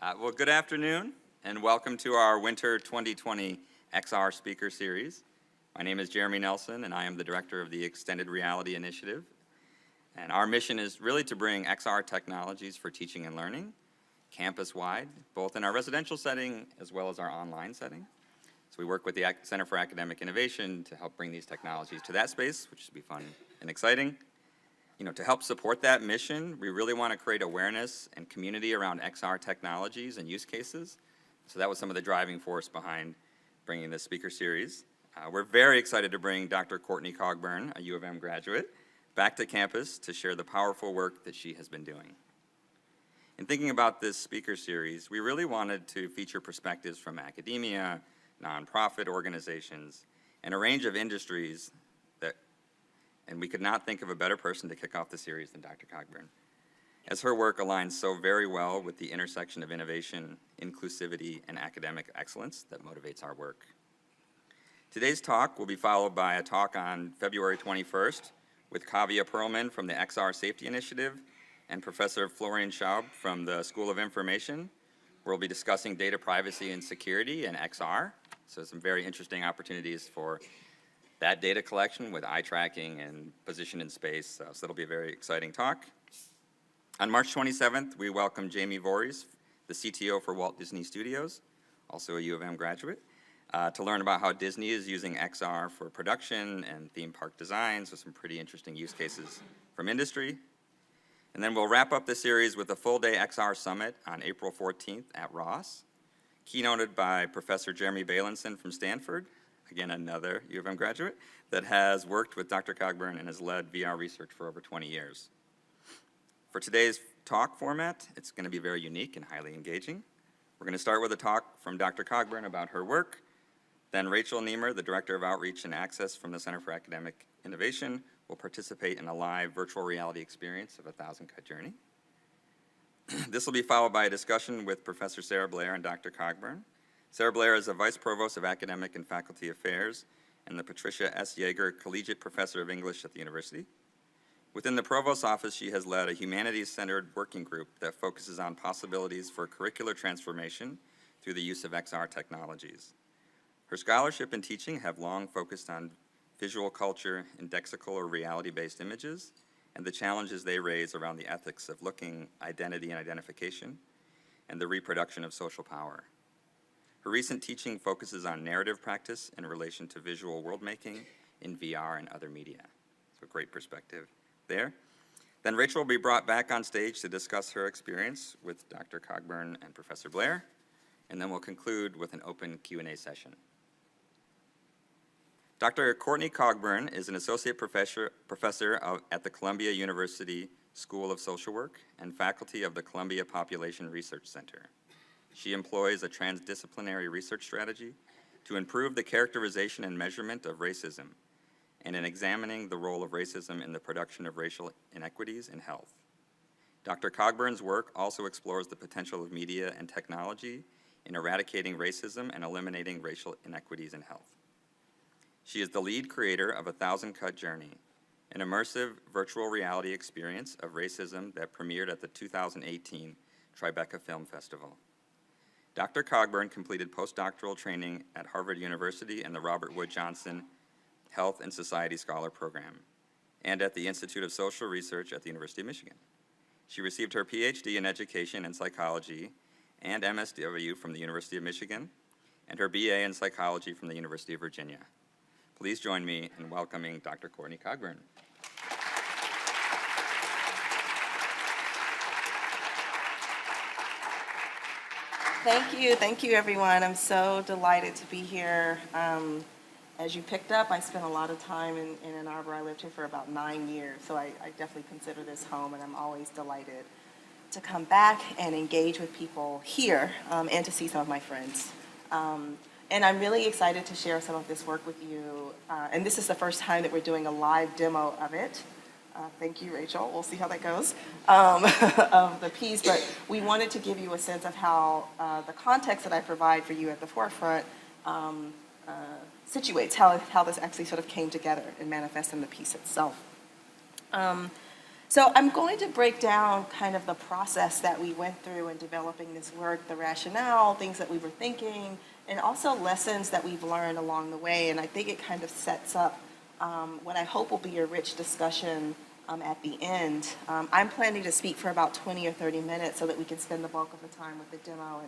Well, good afternoon, and welcome to our Winter 2020 XR Speaker Series. My name is Jeremy Nelson, and I am the Director of the Extended Reality Initiative. And our mission is really to bring XR technologies for teaching and learning, campus-wide, both in our residential setting as well as our online setting. So we work with the Center for Academic Innovation to help bring these technologies to that space, which should be fun and exciting. To help support that mission, we really want to create awareness and community around XR technologies and use cases. So that was some of the driving force behind bringing this speaker series. We're very excited to bring Dr. Courtney Cogburn, a U of M graduate, back to campus to share the powerful work that she has been doing. In thinking about this speaker series, we really wanted to feature perspectives from academia, nonprofit organizations, and a range of industries and we could not think of a better person to kick off the series than Dr. Cogburn, as her work aligns so very well with the intersection of innovation, inclusivity, and academic excellence that motivates our work. Today's talk will be followed by a talk on February 21st with Kavya Perlman from the XR Safety Initiative and Professor Florian Schaub from the School of Information. We'll be discussing data privacy and security and XR, so some very interesting opportunities for that data collection with eye tracking and position in space, so that'll be a very exciting talk. On March 27th, we welcome Jamie Voorhees, the CTO for Walt Disney Studios, also a U of M graduate, to learn about how Disney is using XR for production and theme park designs with some pretty interesting use cases from industry. And then we'll wrap up the series with a full-day XR summit on April 14th at Ross, keynoted by Professor Jeremy Bailenson from Stanford, again, another U of M graduate, that has worked with Dr. Cogburn and has led VR research for over 20 years. For today's talk format, it's going to be very unique and highly engaging. We're going to start with a talk from Dr. Cogburn about her work. Then Rachel Niemer, the Director of Outreach and Access from the Center for Academic Innovation, will participate in a live virtual reality experience of a 1,000-cut journey. This will be followed by a discussion with Professor Sarah Blair and Dr. Cogburn. Sarah Blair is a Vice Provost of Academic and Faculty Affairs and the Patricia S. Yeager Collegiate Professor of English at the university. Within the Provost's office, she has led a humanities-centered working group that focuses on possibilities for curricular transformation through the use of XR technologies. Her scholarship and teaching have long focused on visual culture, indexical or reality-based images, and the challenges they raise around the ethics of looking, identity and identification, and the reproduction of social power. Her recent teaching focuses on narrative practice in relation to visual world-making in VR and other media. So great perspective there. Then Rachel will be brought back on stage to discuss her experience with Dr. Cogburn and Professor Blair, and then we'll conclude with an open Q&A session. Dr. Courtney Cogburn is an associate professor at the Columbia University School of Social Work and faculty of the Columbia Population Research Center. She employs a transdisciplinary research strategy to improve the characterization and measurement of racism and in examining the role of racism in the production of racial inequities in health. Dr. Cogburn's work also explores the potential of media and technology in eradicating racism and eliminating racial inequities in health. She is the lead creator of a 1,000-cut journey, an immersive virtual reality experience of racism that premiered at the 2018 Tribeca Film Festival. Dr. Cogburn completed postdoctoral training at Harvard University and the Robert Wood Johnson Health and Society Scholar Program, and at the Institute of Social Research at the University of Michigan. She received her PhD in Education and Psychology and MSW from the University of Michigan, and her BA in Psychology from the University of Virginia. Please join me in welcoming Dr. Courtney Cogburn. Thank you everyone. I'm so delighted to be here. As you picked up, I spent a lot of time in Ann Arbor. I lived here for about 9 years, so I definitely consider this home, and I'm always delighted to come back and engage with people here and to see some of my friends. And I'm really excited to share some of this work with you. And this is the first time that we're doing a live demo of it. Thank you, Rachel. We'll see how that goes, of the piece. But we wanted to give you a sense of how the context that I provide for you at the forefront situates how this actually sort of came together and manifests in the piece itself. So I'm going to break down kind of the process that we went through in developing this work, the rationale, things that we were thinking, and also lessons that we've learned along the way. And I think it kind of sets up what I hope will be a rich discussion at the end. I'm planning to speak for about 20 or 30 minutes so that we can spend the bulk of the time with the demo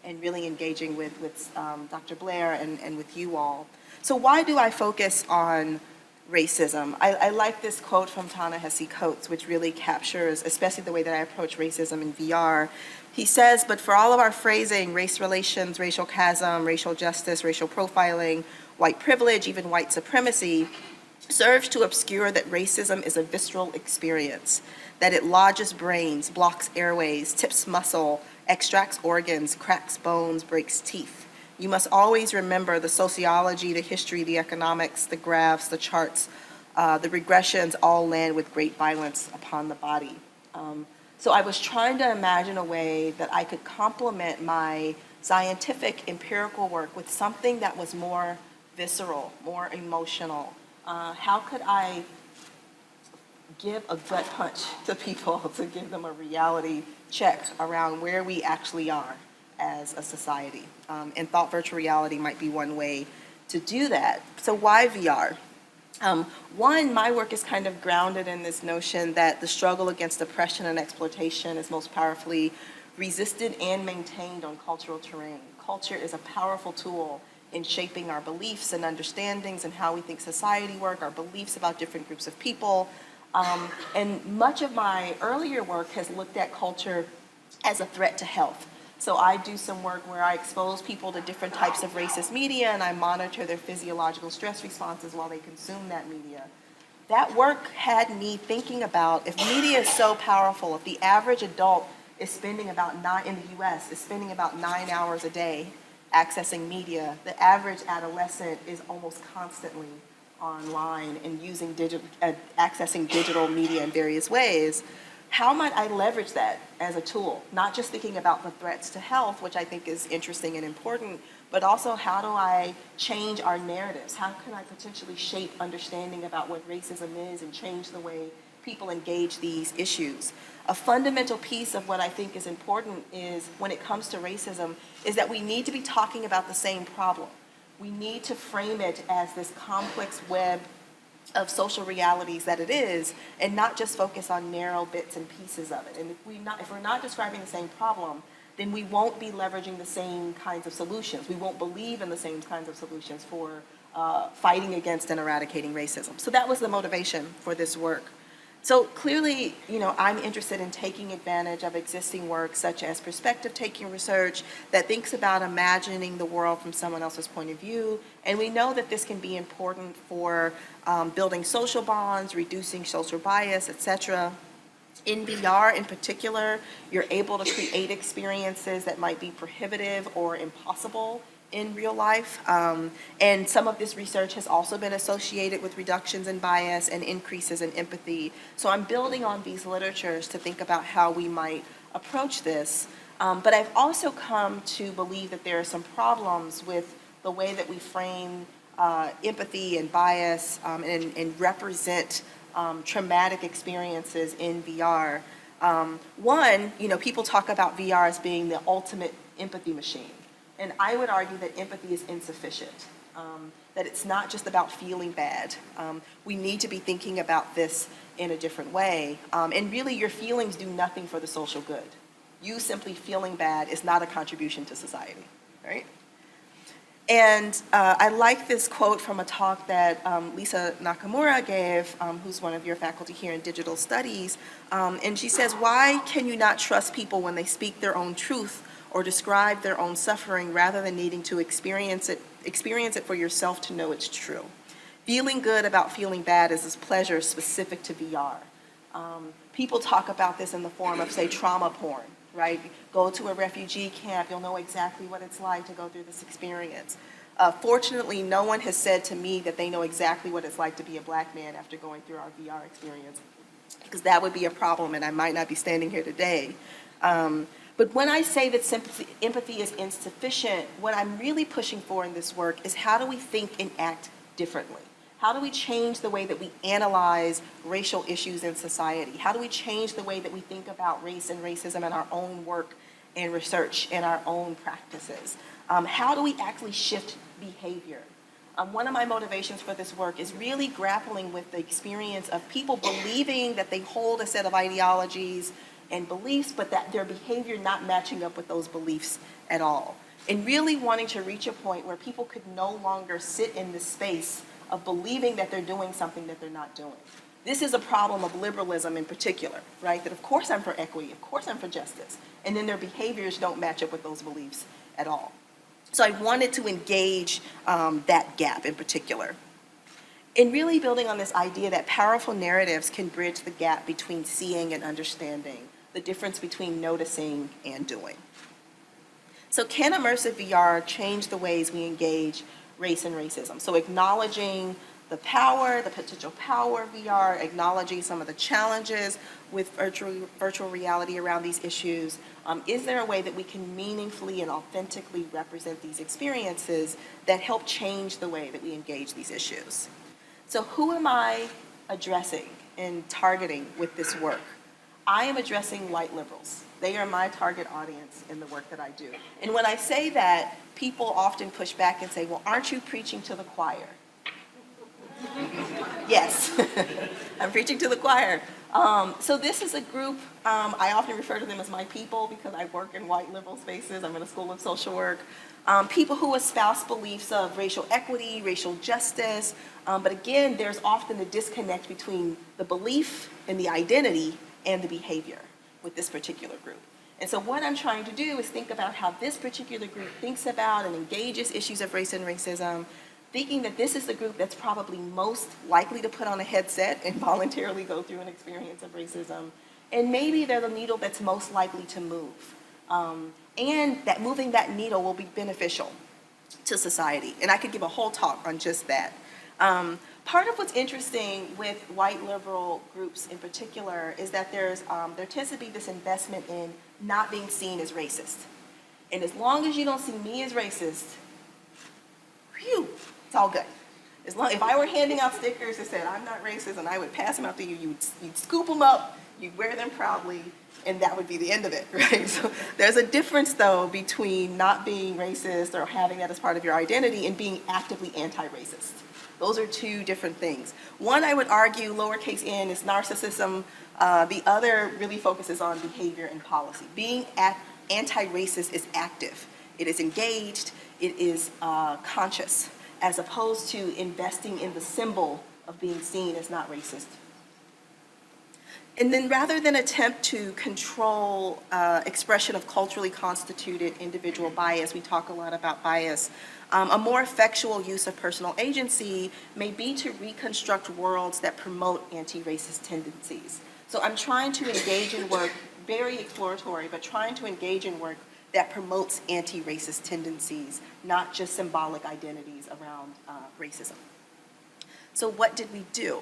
and really engaging with Dr. Blair and with you all. So why do I focus on racism? I like this quote from Ta-Nehisi Coates, which really captures, especially the way that I approach racism in VR. He says, but for all of our phrasing, race relations, racial chasm, racial justice, racial profiling, white privilege, even white supremacy, serves to obscure that racism is a visceral experience, that it lodges brains, blocks airways, tips muscle, extracts organs, cracks bones, breaks teeth. You must always remember the sociology, the history, the economics, the graphs, the charts, the regressions all land with great violence upon the body. So I was trying to imagine a way that I could complement my scientific empirical work with something that was more visceral, more emotional. How could I give a gut punch to people to give them a reality check around where we actually are as a society? And thought virtual reality might be one way to do that. So why VR? One, my work is kind of grounded in this notion that the struggle against oppression and exploitation is most powerfully resisted and maintained on cultural terrain. Culture is a powerful tool in shaping our beliefs and understandings and how we think society works, our beliefs about different groups of people. And much of my earlier work has looked at culture as a threat to health. So I do some work where I expose people to different types of racist media and I monitor their physiological stress responses while they consume that media. That work had me thinking about, if media is so powerful, if the average adult is spending about in the US, is spending about 9 hours a day accessing media, the average adolescent is almost constantly online and accessing digital media in various ways. How might I leverage that as a tool? Not just thinking about the threats to health, which I think is interesting and important, but also how do I change our narratives? How can I potentially shape understanding about what racism is and change the way people engage these issues? A fundamental piece of what I think is important is, when it comes to racism, is that we need to be talking about the same problem. We need to frame it as this complex web of social realities that it is, and not just focus on narrow bits and pieces of it. And if we're not describing the same problem, then we won't be leveraging the same kinds of solutions. We won't believe in the same kinds of solutions for fighting against and eradicating racism. So that was the motivation for this work. So clearly, I'm interested in taking advantage of existing work such as perspective-taking research that thinks about imagining the world from someone else's point of view. And we know that this can be important for building social bonds, reducing social bias, etc. In VR in particular, you're able to create experiences that might be prohibitive or impossible in real life. And some of this research has also been associated with reductions in bias and increases in empathy. So I'm building on these literatures to think about how we might approach this. But I've also come to believe that there are some problems with the way that we frame empathy and bias and represent traumatic experiences in VR. One, people talk about VR as being the ultimate empathy machine. And I would argue that empathy is insufficient, that it's not just about feeling bad. We need to be thinking about this in a different way. And really, your feelings do nothing for the social good. You simply feeling bad is not a contribution to society, right? And I like this quote from a talk that Lisa Nakamura gave, who's one of your faculty here in digital studies. And she says, why can you not trust people when they speak their own truth or describe their own suffering rather than needing to experience it for yourself to know it's true? Feeling good about feeling bad is this pleasure specific to VR. People talk about this in the form of, say, trauma porn, right? Go to a refugee camp, you'll know exactly what it's like to go through this experience. Fortunately, no one has said to me that they know exactly what it's like to be a Black man after going through our VR experience, because that would be a problem and I might not be standing here today. But when I say that empathy is insufficient, what I'm really pushing for in this work is how do we think and act differently? How do we change the way that we analyze racial issues in society? How do we change the way that we think about race and racism in our own work and research, in our own practices? How do we actually shift behavior? One of my motivations for this work is really grappling with the experience of people believing that they hold a set of ideologies and beliefs, but that their behavior not matching up with those beliefs at all. And really wanting to reach a point where people could no longer sit in this space of believing that they're doing something that they're not doing. This is a problem of liberalism in particular, right? That of course I'm for equity, of course I'm for justice, and then their behaviors don't match up with those beliefs at all. So I wanted to engage that gap in particular. And really building on this idea that powerful narratives can bridge the gap between seeing and understanding, the difference between noticing and doing. So can immersive VR change the ways we engage race and racism? So acknowledging the power, the potential power of VR, acknowledging some of the challenges with virtual reality around these issues. Is there a way that we can meaningfully and authentically represent these experiences that help change the way that we engage these issues? So who am I addressing and targeting with this work? I am addressing white liberals. They are my target audience in the work that I do. And when I say that, people often push back and say, well, aren't you preaching to the choir? Yes, I'm preaching to the choir. So this is a group, I often refer to them as my people because I work in white liberal spaces. I'm in a school of social work. People who espouse beliefs of racial equity, racial justice, but again, there's often a disconnect between the belief and the identity and the behavior with this particular group. And so what I'm trying to do is think about how this particular group thinks about and engages issues of race and racism, thinking that this is the group that's probably most likely to put on a headset and voluntarily go through an experience of racism. And maybe they're the needle that's most likely to move. And that moving that needle will be beneficial to society. And I could give a whole talk on just that. Part of what's interesting with white liberal groups in particular is that there tends to be this investment in not being seen as racist. And as long as you don't see me as racist, phew, it's all good. If I were handing out stickers that said, I'm not racist, and I would pass them out to you, you'd scoop them up, you'd wear them proudly, and that would be the end of it, right? So there's a difference, though, between not being racist or having that as part of your identity and being actively anti-racist. Those are two different things. One, I would argue, lowercase n is narcissism. The other really focuses on behavior and policy. Being anti-racist is active. It is engaged. It is conscious, as opposed to investing in the symbol of being seen as not racist. And then rather than attempt to control expression of culturally constituted individual bias, we talk a lot about bias, a more effectual use of personal agency may be to reconstruct worlds that promote anti-racist tendencies. So I'm trying to engage in work, very exploratory, but trying to engage in work that promotes anti-racist tendencies, not just symbolic identities around racism. So what did we do?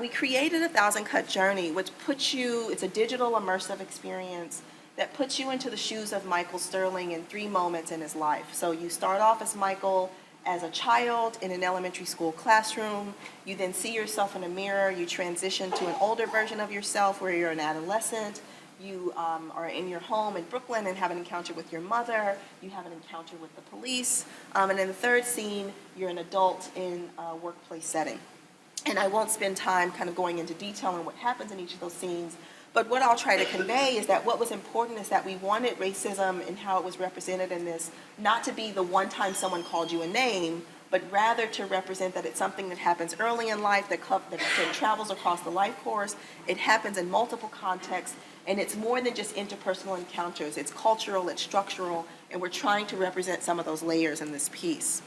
We created a 1,000-cut journey, which puts you, it's a digital immersive experience that puts you into the shoes of Michael Sterling in 3 moments in his life. So you start off as Michael as a child in an elementary school classroom. You then see yourself in a mirror. You transition to an older version of yourself where you're an adolescent. You are in your home in Brooklyn and have an encounter with your mother. You have an encounter with the police. And in the third scene, you're an adult in a workplace setting. And I won't spend time kind of going into detail on what happens in each of those scenes, but what I'll try to convey is that what was important is that we wanted racism and how it was represented in this not to be the one time someone called you a name, but rather to represent that it's something that happens early in life, that travels across the life course. It happens in multiple contexts, and it's more than just interpersonal encounters. It's cultural, it's structural, and we're trying to represent some of those layers in this piece.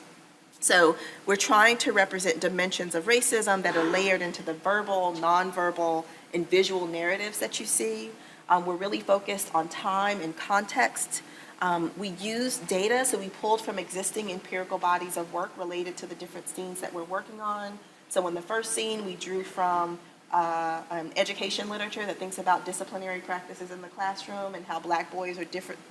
So we're trying to represent dimensions of racism that are layered into the verbal, nonverbal, and visual narratives that you see. We're really focused on time and context. We use data, so we pulled from existing empirical bodies of work related to the different scenes that we're working on. So in the first scene, we drew from education literature that thinks about disciplinary practices in the classroom and how Black boys are different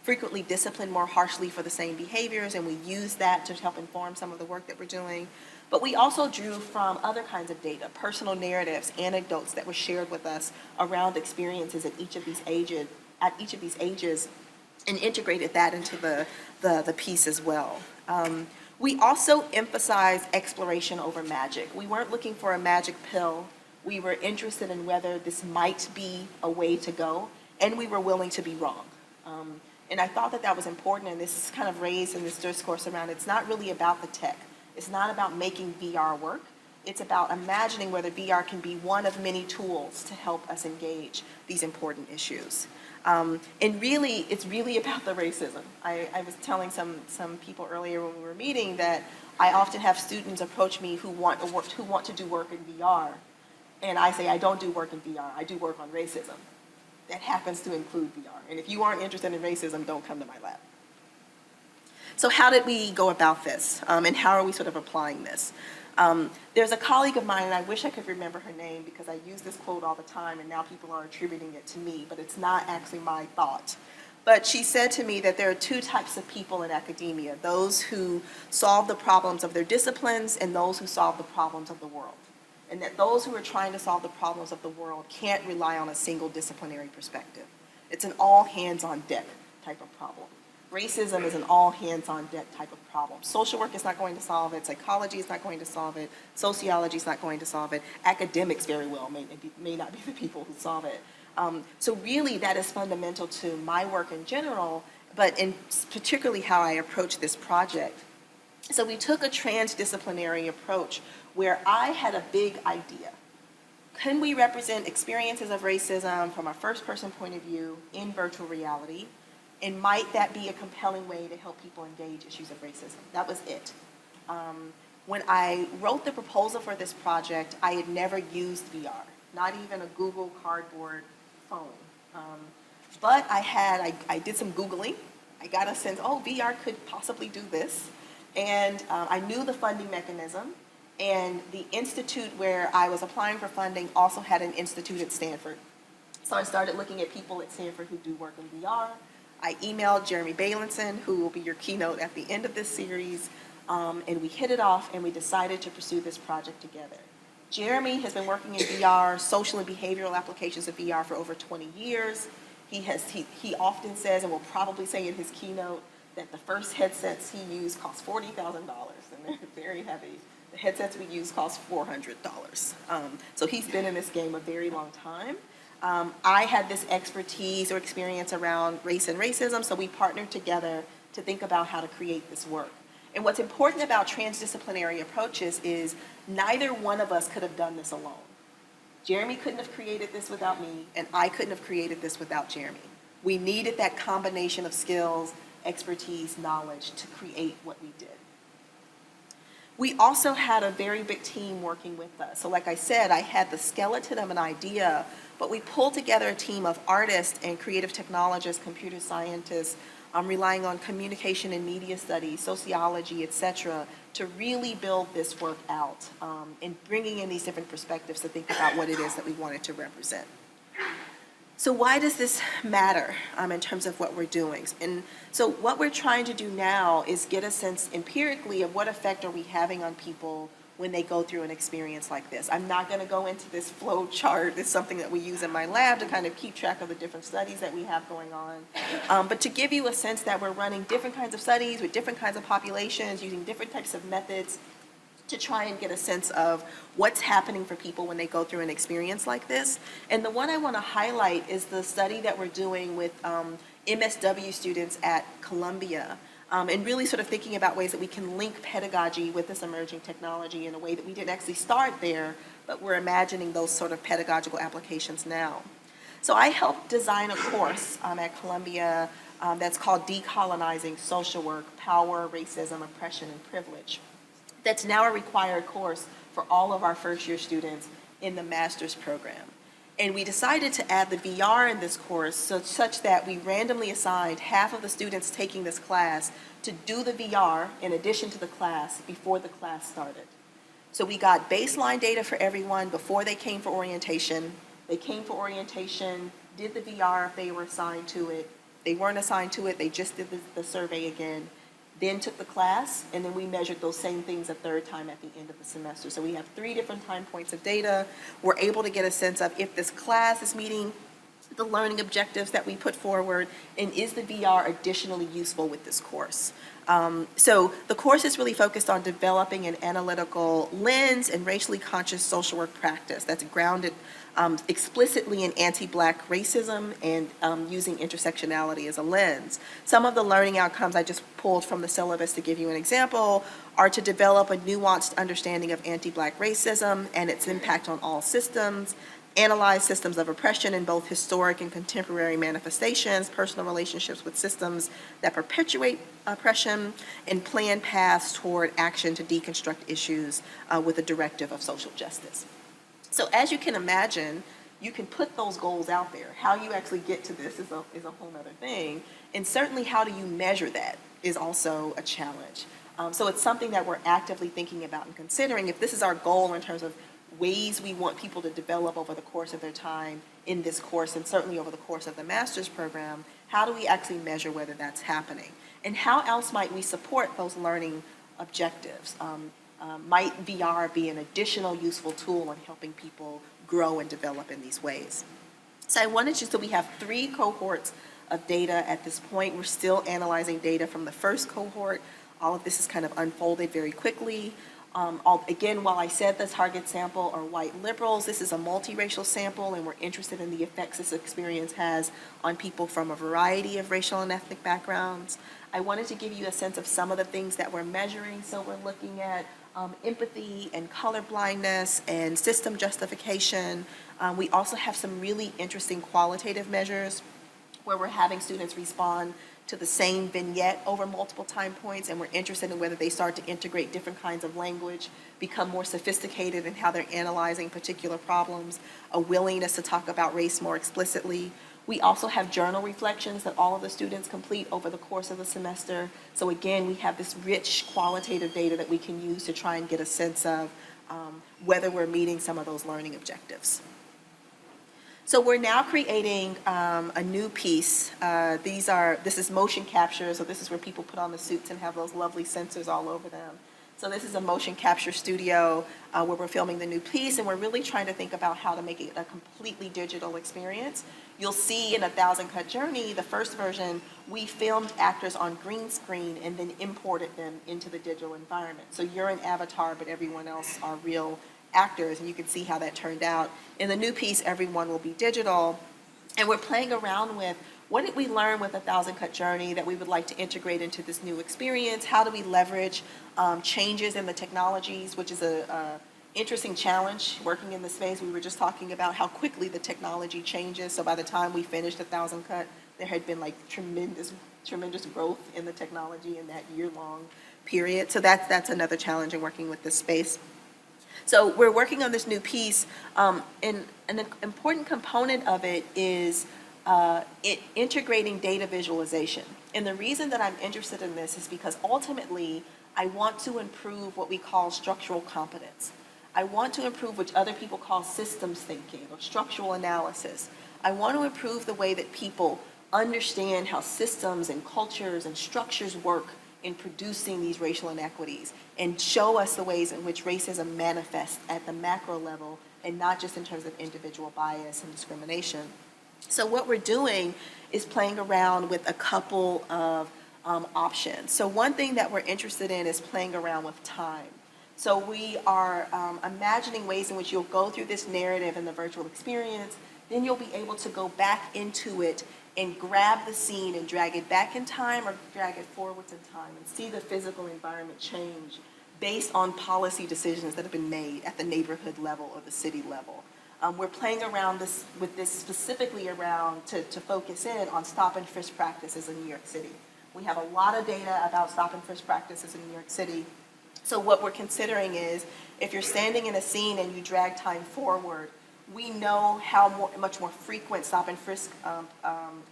frequently disciplined more harshly for the same behaviors, and we use that to help inform some of the work that we're doing. But we also drew from other kinds of data, personal narratives, anecdotes that were shared with us around experiences at each of these ages, and integrated that into the piece as well. We also emphasized exploration over magic. We weren't looking for a magic pill. We were interested in whether this might be a way to go, and we were willing to be wrong. And I thought that that was important, and this is kind of raised in this discourse around it's not really about the tech. It's not about making VR work. It's about imagining whether VR can be one of many tools to help us engage these important issues. And really, it's really about the racism. I was telling some people earlier when we were meeting that I often have students approach me who want to do work in VR. And I say, I don't do work in VR, I do work on racism. That happens to include VR. And if you aren't interested in racism, don't come to my lab. So how did we go about this? And how are we sort of applying this? There's a colleague of mine, and I wish I could remember her name because I use this quote all the time, and now people are attributing it to me, but it's not actually my thought. But she said to me that there are two types of people in academia, those who solve the problems of their disciplines and those who solve the problems of the world. And that those who are trying to solve the problems of the world can't rely on a single disciplinary perspective. It's an all hands on deck type of problem. Racism is an all hands on deck type of problem. Social work is not going to solve it, psychology is not going to solve it, sociology is not going to solve it, academics very well may not be the people who solve it. So really that is fundamental to my work in general, but in particularly how I approach this project. So we took a transdisciplinary approach where I had a big idea. Can we represent experiences of racism from a first-person point of view in virtual reality? And might that be a compelling way to help people engage issues of racism? That was it. When I wrote the proposal for this project, I had never used VR, not even a Google Cardboard phone. But I did some Googling. I got a sense, oh, VR could possibly do this. And I knew the funding mechanism. And the institute where I was applying for funding also had an institute at Stanford. So I started looking at people at Stanford who do work in VR. I emailed Jeremy Bailenson, who will be your keynote at the end of this series, and we hit it off and we decided to pursue this project together. Jeremy has been working in VR, social and behavioral applications of VR for over 20 years. He often says, and will probably say in his keynote, that the first headsets he used cost $40,000, and they're very heavy. The headsets we use cost $400. So he's been in this game a very long time. I had this expertise or experience around race and racism, so we partnered together to think about how to create this work. And what's important about transdisciplinary approaches is neither one of us could have done this alone. Jeremy couldn't have created this without me, and I couldn't have created this without Jeremy. We needed that combination of skills, expertise, knowledge to create what we did. We also had a very big team working with us. So like I said, I had the skeleton of an idea, but we pulled together a team of artists and creative technologists, computer scientists, relying on communication and media studies, sociology, et cetera, to really build this work out and bringing in these different perspectives to think about what it is that we wanted to represent. So why does this matter in terms of what we're doing? And so what we're trying to do now is get a sense empirically of what effect are we having on people when they go through an experience like this. I'm not going to go into this flow chart. It's something that we use in my lab to kind of keep track of the different studies that we have going on. But to give you a sense that we're running different kinds of studies with different kinds of populations, using different types of methods to try and get a sense of what's happening for people when they go through an experience like this. And the one I want to highlight is the study that we're doing with MSW students at Columbia, and really sort of thinking about ways that we can link pedagogy with this emerging technology in a way that we didn't actually start there, but we're imagining those sort of pedagogical applications now. So I helped design a course at Columbia that's called Decolonizing Social Work, Power, Racism, Oppression, and Privilege. That's now a required course for all of our first-year students in the master's program. And we decided to add the VR in this course such that we randomly assigned half of the students taking this class to do the VR in addition to the class before the class started. So we got baseline data for everyone before they came for orientation. They came for orientation, did the VR if they were assigned to it, they weren't assigned to it, they just did the survey again, then took the class, and then we measured those same things a third time at the end of the semester. So we have 3 different time points of data. We're able to get a sense of if this class is meeting the learning objectives that we put forward, and is the VR additionally useful with this course. So the course is really focused on developing an analytical lens and racially conscious social work practice that's grounded explicitly in anti-Black racism and using intersectionality as a lens. Some of the learning outcomes I just pulled from the syllabus to give you an example are to develop a nuanced understanding of anti-Black racism and its impact on all systems, analyze systems of oppression in both historic and contemporary manifestations, personal relationships with systems that perpetuate oppression, and plan paths toward action to deconstruct issues with a directive of social justice. So as you can imagine, you can put those goals out there. How you actually get to this is a whole other thing. And certainly how do you measure that is also a challenge. So it's something that we're actively thinking about and considering. If this is our goal in terms of ways we want people to develop over the course of their time in this course, and certainly over the course of the master's program, how do we actually measure whether that's happening? And how else might we support those learning objectives? Might VR be an additional useful tool in helping people grow and develop in these ways? So I wanted you, so we have 3 cohorts of data at this point. We're still analyzing data from the first cohort. All of this is kind of unfolded very quickly. Again, while I said the target sample are white liberals, this is a multiracial sample, and we're interested in the effects this experience has on people from a variety of racial and ethnic backgrounds. I wanted to give you a sense of some of the things that we're measuring. So we're looking at empathy and colorblindness and system justification. We also have some really interesting qualitative measures where we're having students respond to the same vignette over multiple time points, and we're interested in whether they start to integrate different kinds of language, become more sophisticated in how they're analyzing particular problems, a willingness to talk about race more explicitly. We also have journal reflections that all of the students complete over the course of the semester. So again, we have this rich qualitative data that we can use to try and get a sense of whether we're meeting some of those learning objectives. So we're now creating a new piece. This is motion capture, so this is where people put on the suits and have those lovely sensors all over them. So this is a motion capture studio where we're filming the new piece, and we're really trying to think about how to make it a completely digital experience. You'll see in A Thousand Cut Journey, the first version, we filmed actors on green screen and then imported them into the digital environment. So you're an avatar, but everyone else are real actors, and you can see how that turned out. In the new piece, everyone will be digital, and we're playing around with what did we learn with A Thousand Cut Journey that we would like to integrate into this new experience? How do we leverage changes in the technologies, which is a interesting challenge working in the space. We were just talking about how quickly the technology changes. So by the time we finished A Thousand Cut, there had been like tremendous growth in the technology in that year-long period. So that's another challenge in working with this space. So we're working on this new piece, and an important component of it is integrating data visualization. And the reason that I'm interested in this is because ultimately I want to improve what we call structural competence. I want to improve what other people call systems thinking or structural analysis. I want to improve the way that people understand how systems and cultures and structures work in producing these racial inequities, and show us the ways in which racism manifests at the macro level and not just in terms of individual bias and discrimination. So what we're doing is playing around with a couple of options. So one thing that we're interested in is playing around with time. So we are imagining ways in which you'll go through this narrative in the virtual experience, then you'll be able to go back into it and grab the scene and drag it back in time or drag it forwards in time and see the physical environment change based on policy decisions that have been made at the neighborhood level or the city level. We're playing around with this specifically around to focus in on stop and frisk practices in New York City. We have a lot of data about stop and frisk practices in New York City. So what we're considering is if you're standing in a scene and you drag time forward, we know how much more frequent stop and frisk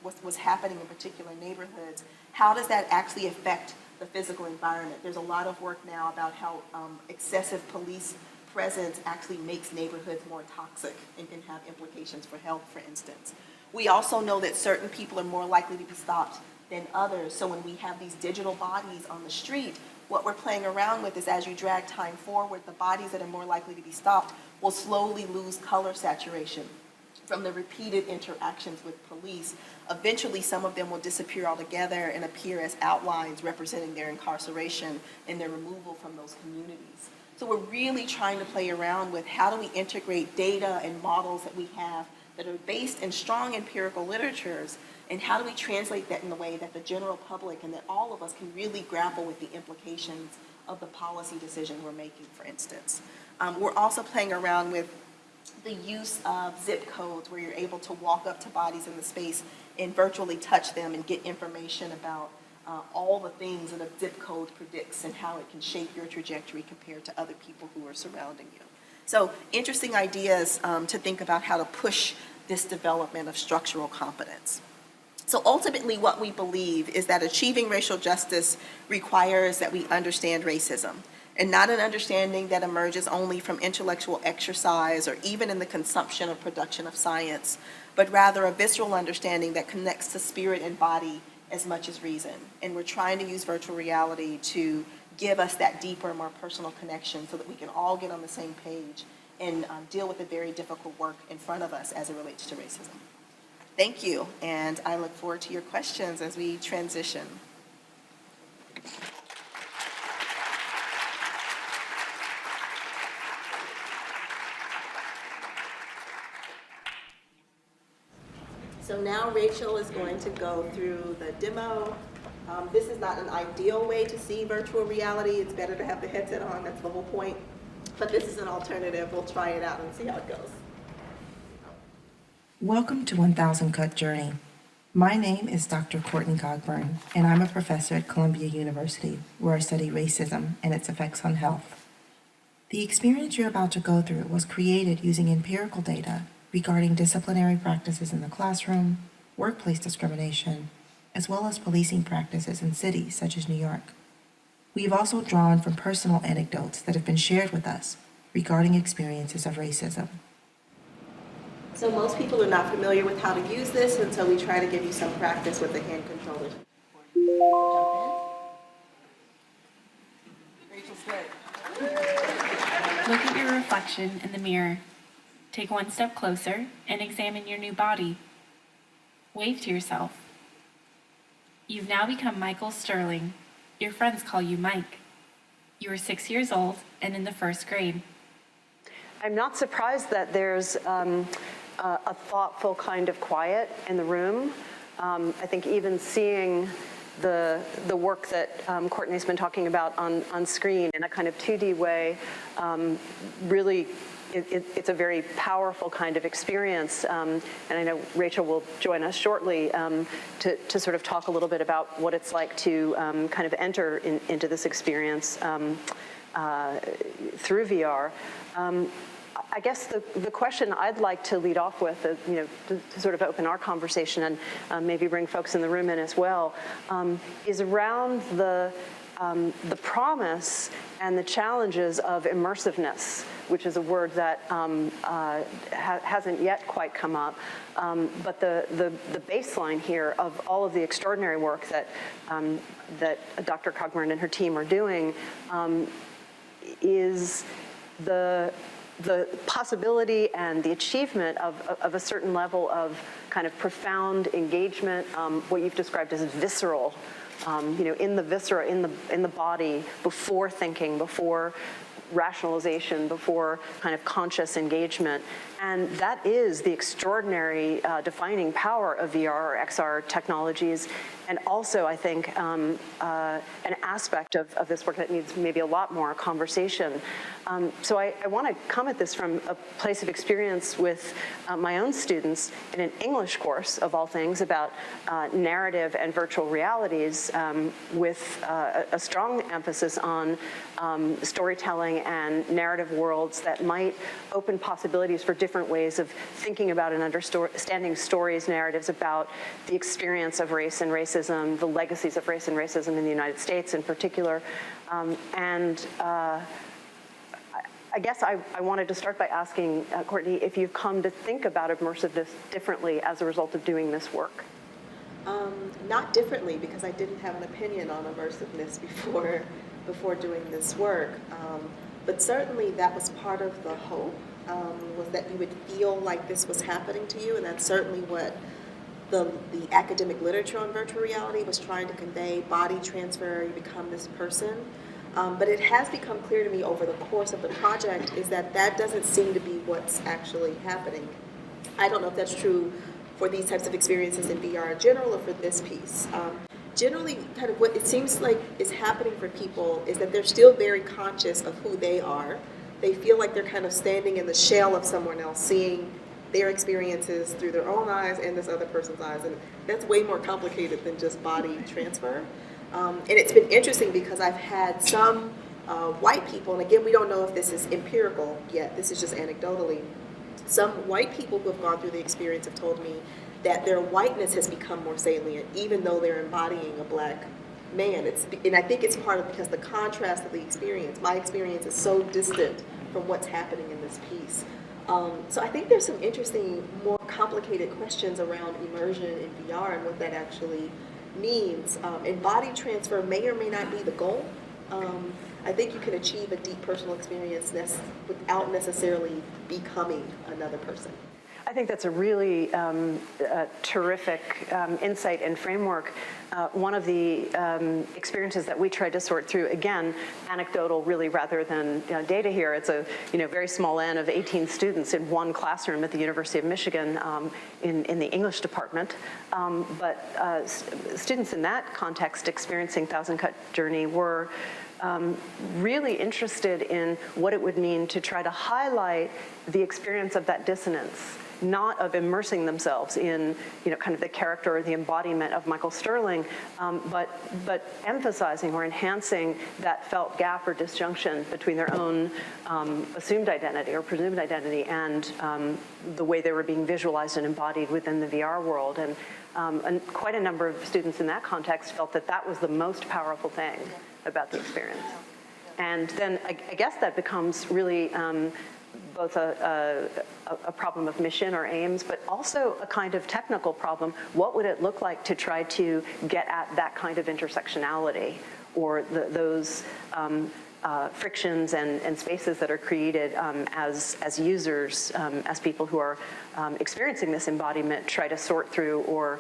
was happening in particular neighborhoods. How does that actually affect the physical environment? There's a lot of work now about how excessive police presence actually makes neighborhoods more toxic and can have implications for health, for instance. We also know that certain people are more likely to be stopped than others. So when we have these digital bodies on the street, what we're playing around with is as you drag time forward, the bodies that are more likely to be stopped will slowly lose color saturation from the repeated interactions with police. Eventually, some of them will disappear altogether and appear as outlines representing their incarceration and their removal from those communities. So we're really trying to play around with how do we integrate data and models that we have that are based in strong empirical literatures, and how do we translate that in a way that the general public and that all of us can really grapple with the implications of the policy decision we're making, for instance. We're also playing around with the use of zip codes, where you're able to walk up to bodies in the space and virtually touch them and get information about all the things that a zip code predicts and how it can shape your trajectory compared to other people who are surrounding you. So interesting ideas to think about how to push this development of structural competence. So ultimately what we believe is that achieving racial justice requires that we understand racism, and not an understanding that emerges only from intellectual exercise or even in the consumption or production of science, but rather a visceral understanding that connects to spirit and body as much as reason. And we're trying to use virtual reality to give us that deeper, more personal connection so that we can all get on the same page and deal with the very difficult work in front of us as it relates to racism. Thank you, and I look forward to your questions as we transition. So now Rachel is going to go through the demo. This is not an ideal way to see virtual reality. It's better to have the headset on, that's the whole point. But this is an alternative. We'll try it out and see how it goes. Welcome to 1000 Cut Journey. My name is Dr. Courtney Cogburn, and I'm a professor at Columbia University, where I study racism and its effects on health. The experience you're about to go through was created using empirical data regarding disciplinary practices in the classroom, workplace discrimination, as well as policing practices in cities such as New York. We've also drawn from personal anecdotes that have been shared with us regarding experiences of racism. So most people are not familiar with how to use this, and so we try to give you some practice with the hand controllers. Jump in. Rachel's good. Look at your reflection in the mirror. Take one step closer and examine your new body. Wave to yourself. You've now become Michael Sterling. Your friends call you Mike. You are 6 years old and in the first grade. I'm not surprised that there's a thoughtful kind of quiet in the room. I think even seeing the work that Courtney's been talking about on screen in a kind of 2D way, really, it's a very powerful kind of experience. And I know Rachel will join us shortly to sort of talk a little bit about what it's like to kind of enter into this experience through VR. I guess the question I'd like to lead off with, to sort of open our conversation and maybe bring folks in the room in as well, is around the promise and the challenges of immersiveness, which is a word that hasn't yet quite come up. But the baseline here of all of the extraordinary work that Dr. Cogburn and her team are doing is the possibility and the achievement of a certain level of kind of profound engagement, what you've described as visceral, in the viscera, in the body, before thinking, before rationalization, before kind of conscious engagement. And that is the extraordinary defining power of VR or XR technologies, and also, I think, an aspect of this work that needs maybe a lot more conversation. So I want to come at this from a place of experience with my own students in an English course, of all things, about narrative and virtual realities, with a strong emphasis on storytelling and narrative worlds that might open possibilities for different ways of thinking about and understanding stories, narratives about the experience of race and racism, the legacies of race and racism in the United States in particular. I guess I wanted to start by asking, Courtney, if you've come to think about immersiveness differently as a result of doing this work. Not differently, because I didn't have an opinion on immersiveness before doing this work. But certainly that was part of the hope, was that you would feel like this was happening to you, and that's certainly what the academic literature on virtual reality was trying to convey. Body transfer, you become this person. But it has become clear to me over the course of the project is that that doesn't seem to be what's actually happening. I don't know if that's true for these types of experiences in VR in general or for this piece. Generally, kind of what it seems like is happening for people is that they're still very conscious of who they are. They feel like they're kind of standing in the shell of someone else, seeing their experiences through their own eyes and this other person's eyes. And that's way more complicated than just body transfer. And it's been interesting because I've had some white people, and again, we don't know if this is empirical yet, this is just anecdotally, some white people who have gone through the experience have told me that their whiteness has become more salient, even though they're embodying a black man. And I think it's part of because the contrast of the experience. My experience is so distant from what's happening in this piece. So I think there's some interesting, more complicated questions around immersion in VR and what that actually means. And body transfer may or may not be the goal. I think you can achieve a deep personal experience without necessarily becoming another person. I think that's a really terrific insight and framework. One of the experiences that we tried to sort through, again, anecdotal really rather than data here, it's a very small n of 18 students in one classroom at the University of Michigan in the English department. But students in that context experiencing Thousand Cut Journey were really interested in what it would mean to try to highlight the experience of that dissonance, not of immersing themselves in, kind of the character or the embodiment of Michael Sterling, but emphasizing or enhancing that felt gap or disjunction between their own assumed identity or presumed identity and the way they were being visualized and embodied within the VR world. And quite a number of students in that context felt that that was the most powerful thing about the experience. And then I guess that becomes really both a problem of mission or aims, but also a kind of technical problem. What would it look like to try to get at that kind of intersectionality or those frictions and spaces that are created as users, as people who are experiencing this embodiment, try to sort through or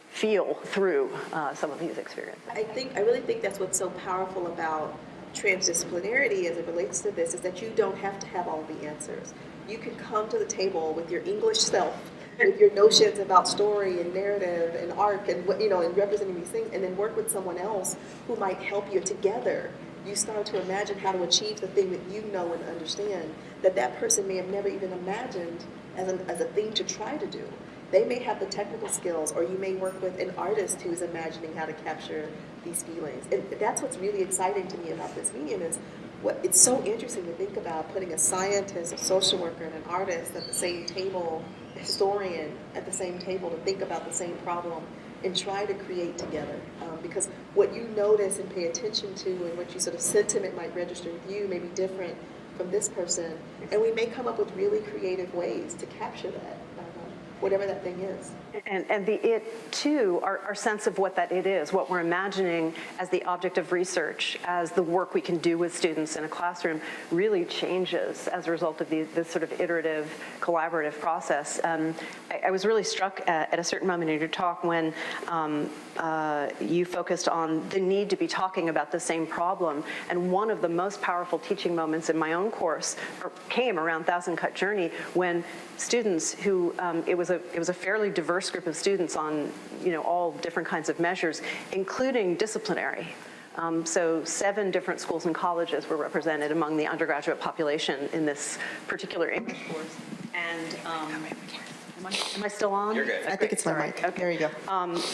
feel through some of these experiences. I really think that's what's so powerful about transdisciplinarity as it relates to this, is that you don't have to have all the answers. You can come to the table with your English self, with your notions about story and narrative and arc and and representing these things, and then work with someone else who might help you. Together, you start to imagine how to achieve the thing that you know and understand that person may have never even imagined as a thing to try to do. They may have the technical skills, or you may work with an artist who's imagining how to capture these feelings. And that's what's really exciting to me about this medium is it's so interesting to think about putting a scientist, a social worker, and an artist at the same table, a historian at the same table to think about the same problem and try to create together. Because what you notice and pay attention to and what you sort of sentiment might register with you may be different from this person. And we may come up with really creative ways to capture that. Whatever that thing is. And the it, too, our sense of what that it is, what we're imagining as the object of research, as the work we can do with students in a classroom, really changes as a result of this sort of iterative, collaborative process. I was really struck at a certain moment in your talk when you focused on the need to be talking about the same problem. And one of the most powerful teaching moments in my own course came around Thousand Cut Journey when students who, it was a fairly diverse group of students on all different kinds of measures, including disciplinary. So 7 different schools and colleges were represented among the undergraduate population in this particular English course. And am I still on? You're good. I think it's my mic. Okay. There you go.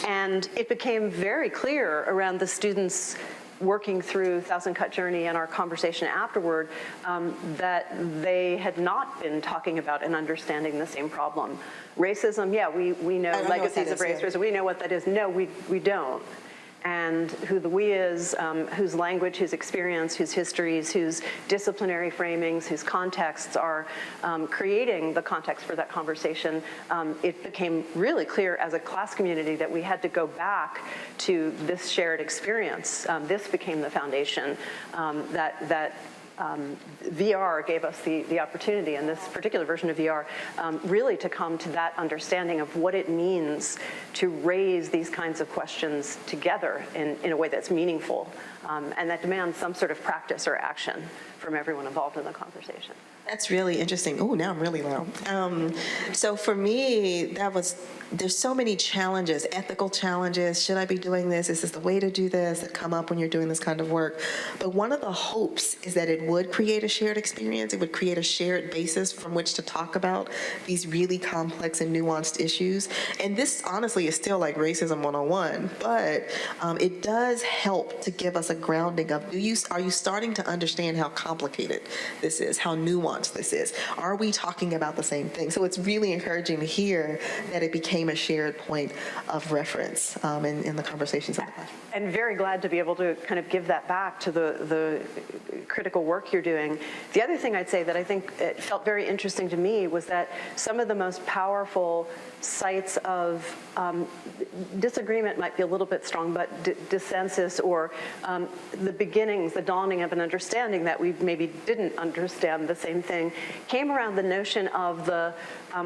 And it became very clear around the students working through Thousand Cut Journey and our conversation afterward that they had not been talking about and understanding the same problem. Racism, yeah, we know legacies of race. We know what that is. No, we don't. and who the we is, whose language, whose experience, whose histories, whose disciplinary framings, whose contexts are creating the context for that conversation, it became really clear as a class community that we had to go back to this shared experience. This became the foundation that VR gave us the opportunity, and this particular version of VR, really to come to that understanding of what it means to raise these kinds of questions together in a way that's meaningful, and that demands some sort of practice or action from everyone involved in the conversation. That's really interesting. Oh, now I'm really loud. So for me, there's so many challenges, ethical challenges. Should I be doing this? Is this the way to do this that come up when you're doing this kind of work? But one of the hopes is that it would create a shared experience. It would create a shared basis from which to talk about these really complex and nuanced issues. And this honestly is still like racism 101, but it does help to give us a grounding of, are you starting to understand how complicated this is, how nuanced this is? Are we talking about the same thing? So it's really encouraging to hear that it became a shared point of reference in the conversations of the class. And very glad to be able to kind of give that back to the critical work you're doing. The other thing I'd say that I think it felt very interesting to me was that some of the most powerful sites of disagreement might be a little bit strong, but dissensus or the beginnings, the dawning of an understanding that we maybe didn't understand the same thing, came around the notion of the,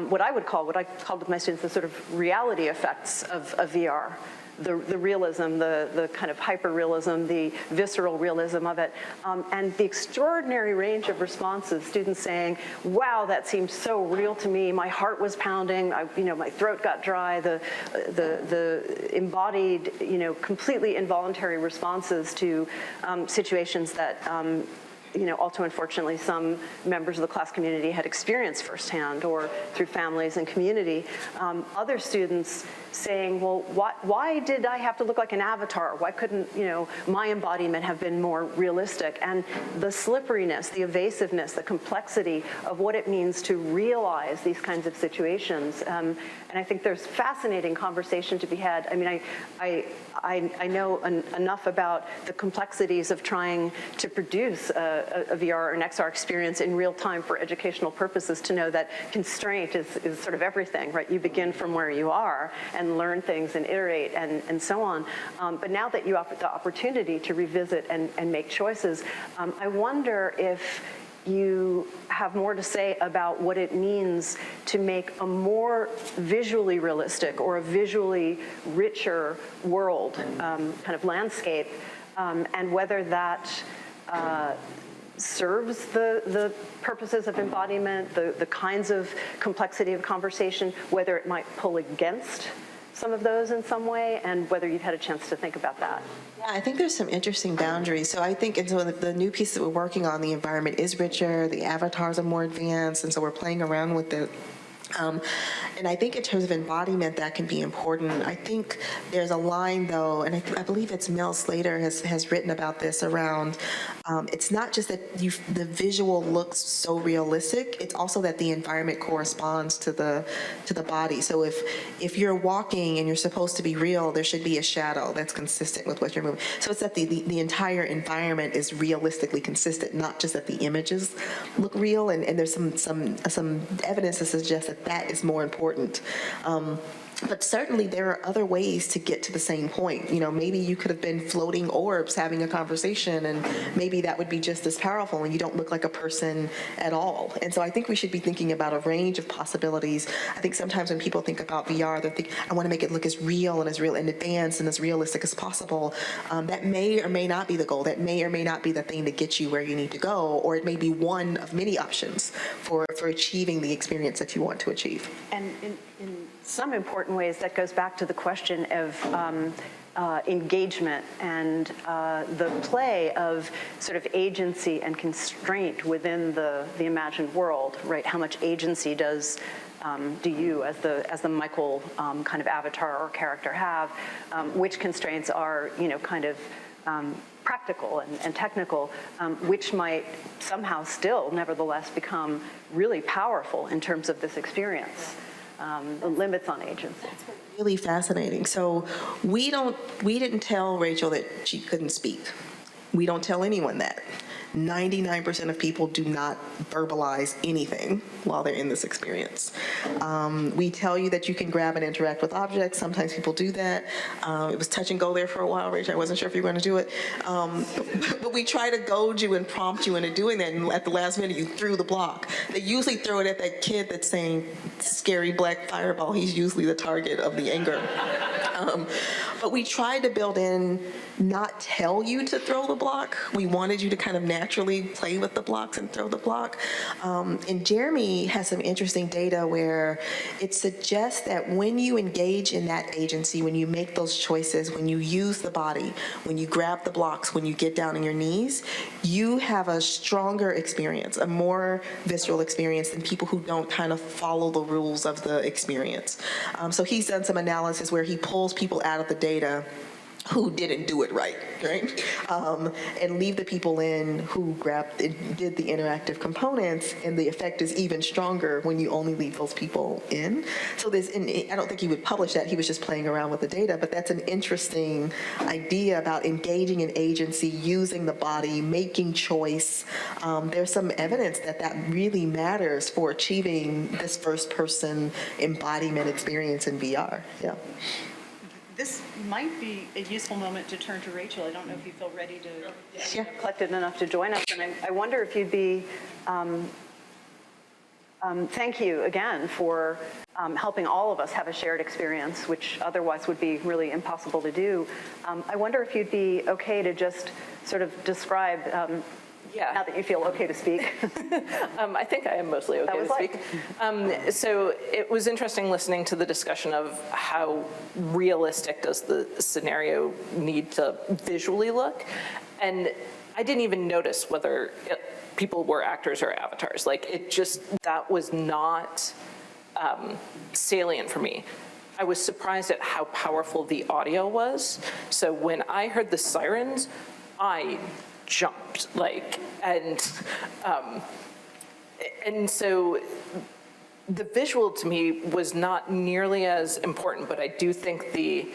what I called with my students, the sort of reality effects of VR. The realism, the kind of hyper-realism, the visceral realism of it, and the extraordinary range of responses, students saying, wow, that seemed so real to me, my heart was pounding, my throat got dry, the embodied, completely involuntary responses to situations that all too unfortunately, some members of the class community had experienced firsthand or through families and community. Other students saying, well, why did I have to look like an avatar? Why couldn't, my embodiment have been more realistic? And the slipperiness, the evasiveness, the complexity of what it means to realize these kinds of situations. And I think there's fascinating conversation to be had. I mean, I know enough about the complexities of trying to produce a VR or an XR experience in real time for educational purposes to know that constraint is sort of everything, right? You begin from where you are and learn things and iterate and so on. But now that you have the opportunity to revisit and make choices, I wonder if you have more to say about what it means to make a more visually realistic or a visually richer world, kind of landscape, and whether that serves the purposes of embodiment, the kinds of complexity of conversation, whether it might pull against some of those in some way, and whether you've had a chance to think about that. Yeah, I think there's some interesting boundaries. So I think, and so the new piece that we're working on, the environment is richer, the avatars are more advanced, and so we're playing around with it. And I think in terms of embodiment, that can be important. I think there's a line, though, and I believe it's Mel Slater has written about this around, it's not just that the visual looks so realistic, it's also that the environment corresponds to the body. So if you're walking and you're supposed to be real, there should be a shadow that's consistent with what you're moving. So it's that the entire environment is realistically consistent, not just that the images look real, and there's some evidence to suggest that is more important. But certainly there are other ways to get to the same point. Maybe you could have been floating orbs having a conversation, and maybe that would be just as powerful, and you don't look like a person at all. And so I think we should be thinking about a range of possibilities. I think sometimes when people think about VR, they think, I want to make it look as real and advanced and as realistic as possible. That may or may not be the goal. That may or may not be the thing to get you where you need to go, or it may be one of many options for achieving the experience that you want to achieve. And in some important ways, that goes back to the question of engagement and the play of sort of agency and constraint within the imagined world, right? How much agency do you, as the Michael kind of avatar or character, have? Which constraints are, kind of practical and technical, which might somehow still, nevertheless, become really powerful in terms of this experience. The limits on agency. really fascinating. So we didn't tell Rachel that she couldn't speak. We don't tell anyone that. 99% of people do not verbalize anything while they're in this experience. We tell you that you can grab and interact with objects. Sometimes people do that. It was touch and go there for a while, Rachel. I wasn't sure if you were going to do it. But we try to goad you and prompt you into doing that, and at the last minute, you threw the block. They usually throw it at that kid that's saying, scary black fireball. He's usually the target of the anger. But we tried to build in, not tell you to throw the block. We wanted you to kind of naturally play with the blocks and throw the block. And Jeremy has some interesting data where it suggests that when you engage in that agency, when you make those choices, when you use the body, when you grab the blocks, when you get down on your knees, you have a stronger experience, a more visceral experience than people who don't kind of follow the rules of the experience. So he's done some analysis where he pulls people out of the data who didn't do it right? And leave the people in who did the interactive components, and the effect is even stronger when you only leave those people in. So I don't think he would publish that, he was just playing around with the data, but that's an interesting idea about engaging in agency, using the body, making choice. There's some evidence that really matters for achieving this first person embodiment experience in VR. Yeah. This might be a useful moment to turn to Rachel. I don't know if you feel ready to. Yeah. Collected enough to join us, and I wonder if you'd be, thank you again for helping all of us have a shared experience, which otherwise would be really impossible to do. I wonder if you'd be okay to just sort of describe, now that you feel okay to speak. I think I am mostly okay to speak. So it was interesting listening to the discussion of how realistic does the scenario need to visually look. And I didn't even notice whether people were actors or avatars. Like, that was not salient for me. I was surprised at how powerful the audio was. So when I heard the sirens, I jumped, and so the visual to me was not nearly as important, but I do think the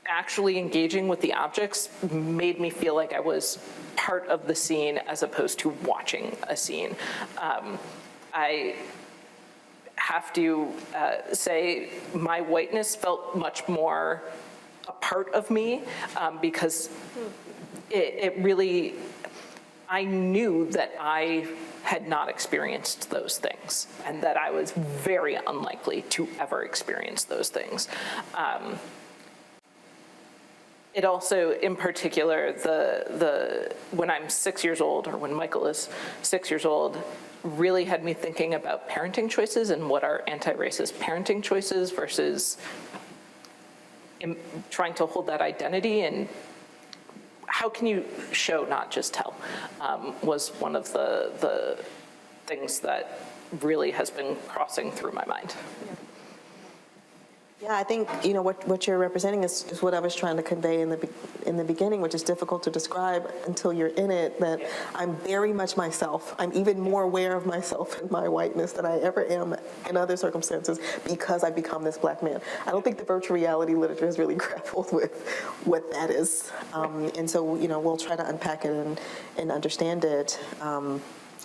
actually engaging with the objects made me feel like I was part of the scene as opposed to watching a scene. I have to say my whiteness felt much more a part of me because it really, I knew that I had not experienced those things and that I was very unlikely to ever experience those things. It also, in particular, when I'm 6 years old, or when Michael is 6 years old, really had me thinking about parenting choices and what are anti-racist parenting choices versus trying to hold that identity, and how can you show, not just tell, was one of the things that really has been crossing through my mind. Yeah, I think what you're representing is what I was trying to convey in the beginning, which is difficult to describe until you're in it. That I'm very much myself. I'm even more aware of myself and my whiteness than I ever am in other circumstances because I've become this black man. I don't think the virtual reality literature has really grappled with what that is, and so we'll try to unpack it and understand it.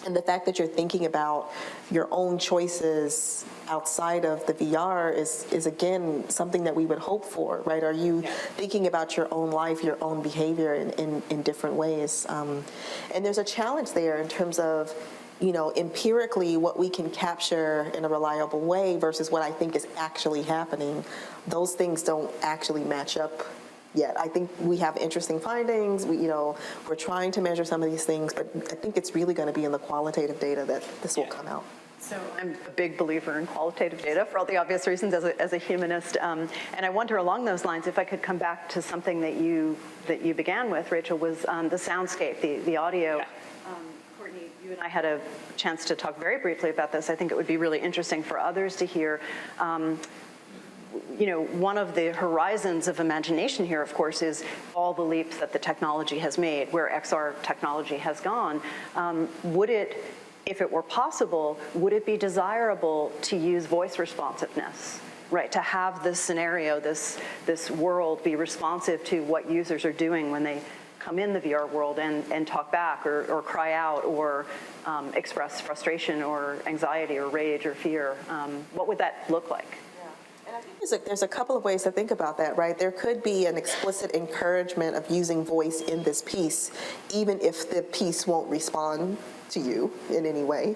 And the fact that you're thinking about your own choices outside of the VR is again, something that we would hope for, right? Are you thinking about your own life, your own behavior in different ways? And there's a challenge there in terms of, empirically what we can capture in a reliable way versus what I think is actually happening. Those things don't actually match up yet. I think we have interesting findings. We're trying to measure some of these things, but I think it's really going to be in the qualitative data that this will come out. So I'm a big believer in qualitative data for all the obvious reasons as a humanist. And I wonder along those lines, if I could come back to something that you began with, Rachel, was the soundscape, the audio. Courtney, you and I had a chance to talk very briefly about this. I think it would be really interesting for others to hear. One of the horizons of imagination here, of course, is all the leaps that the technology has made, where XR technology has gone. If it were possible, would it be desirable to use voice responsiveness right? To have this scenario, this world be responsive to what users are doing when they come in the VR world and talk back or cry out or express frustration or anxiety or rage or fear. What would that look like? And I think there's a couple of ways to think about that, right? There could be an explicit encouragement of using voice in this piece, even if the piece won't respond to you in any way,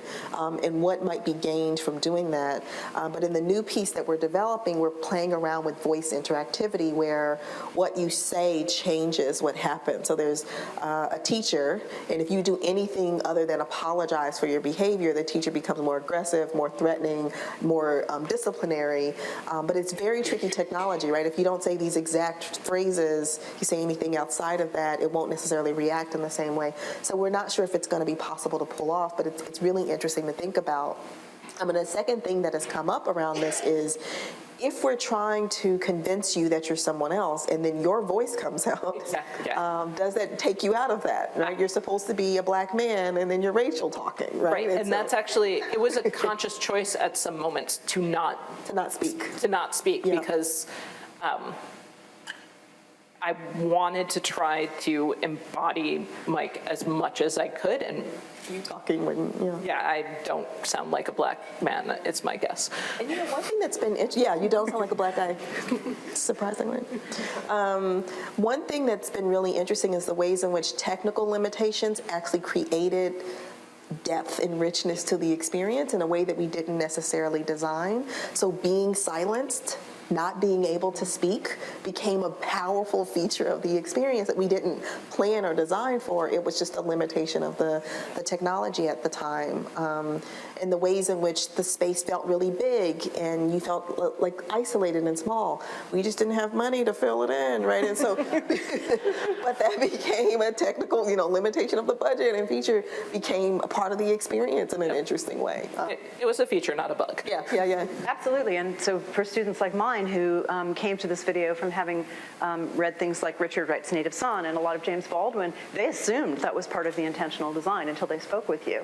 and what might be gained from doing that. But in the new piece that we're developing, we're playing around with voice interactivity where what you say changes what happens. So there's a teacher, and if you do anything other than apologize for your behavior, the teacher becomes more aggressive, more threatening, more disciplinary. But it's very tricky technology, right? If you don't say these exact phrases, you say anything outside of that, it won't necessarily react in the same way. So we're not sure if it's going to be possible to pull off, but it's really interesting to think about. And the second thing that has come up around this is if we're trying to convince you that you're someone else and then your voice comes out, Exactly, yeah. does that take you out of that, right? You're supposed to be a black man and then you're Rachel talking, right? Right, and that's actually, it was a conscious choice at some moments to not speak Yeah. because I wanted to try to embody Mike as much as I could, and you talking when, yeah, I don't sound like a black man, it's my guess. And one thing that's been, you don't sound like a black guy, surprisingly. One thing that's been really interesting is the ways in which technical limitations actually created depth and richness to the experience in a way that we didn't necessarily design. So being silenced, not being able to speak, became a powerful feature of the experience that we didn't plan or design for. It was just a limitation of the technology at the time. And the ways in which the space felt really big and you felt like isolated and small. We just didn't have money to fill it in, right? And so, but that became a technical, limitation of the budget, and feature became a part of the experience in an interesting way. It was a feature, not a bug. Yeah. Absolutely, and so for students like mine who came to this video from having read things like Richard Wright's Native Son and a lot of James Baldwin, they assumed that was part of the intentional design until they spoke with you,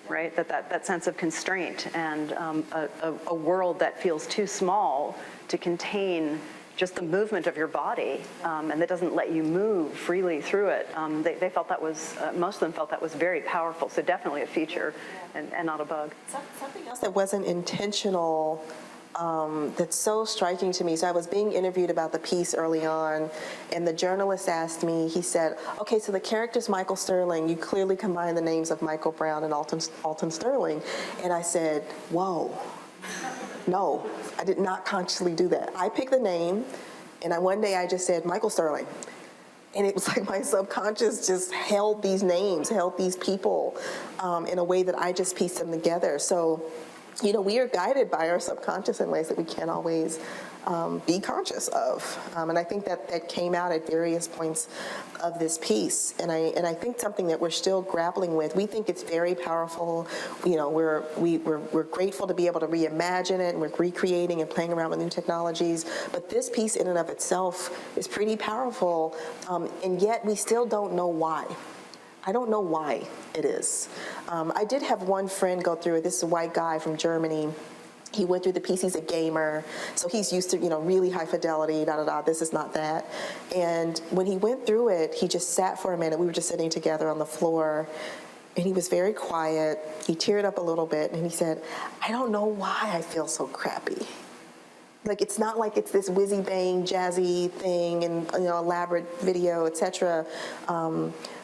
right? That sense of constraint and a world that feels too small to contain just the movement of your body, and that doesn't let you move freely through it. They felt that was, most of them felt that was very powerful, so definitely a feature and not a bug. Something else that wasn't intentional that's so striking to me. So I was being interviewed about the piece early on, and the journalist asked me, he said, okay, so the character's Michael Sterling. You clearly combine the names of Michael Brown and Alton Sterling. And I said, whoa, no, I did not consciously do that. I picked the name, and one day I just said, Michael Sterling. And it was like my subconscious just held these names, held these people in a way that I just pieced them together. So, we are guided by our subconscious in ways that we can't always be conscious of. And I think that came out at various points of this piece. And I think something that we're still grappling with. We think it's very powerful. We're grateful to be able to reimagine it, and we're recreating and playing around with new technologies. But this piece in and of itself is pretty powerful, and yet we still don't know why. I don't know why it is. I did have one friend go through it. This is a white guy from Germany. He went through the piece. He's a gamer, so he's used to, really high fidelity, this is not that. And when he went through it, he just sat for a minute. We were just sitting together on the floor, and he was very quiet. He teared up a little bit, and he said, I don't know why I feel so crappy. Like, it's not like it's this whizzy bang jazzy thing and elaborate video, etc.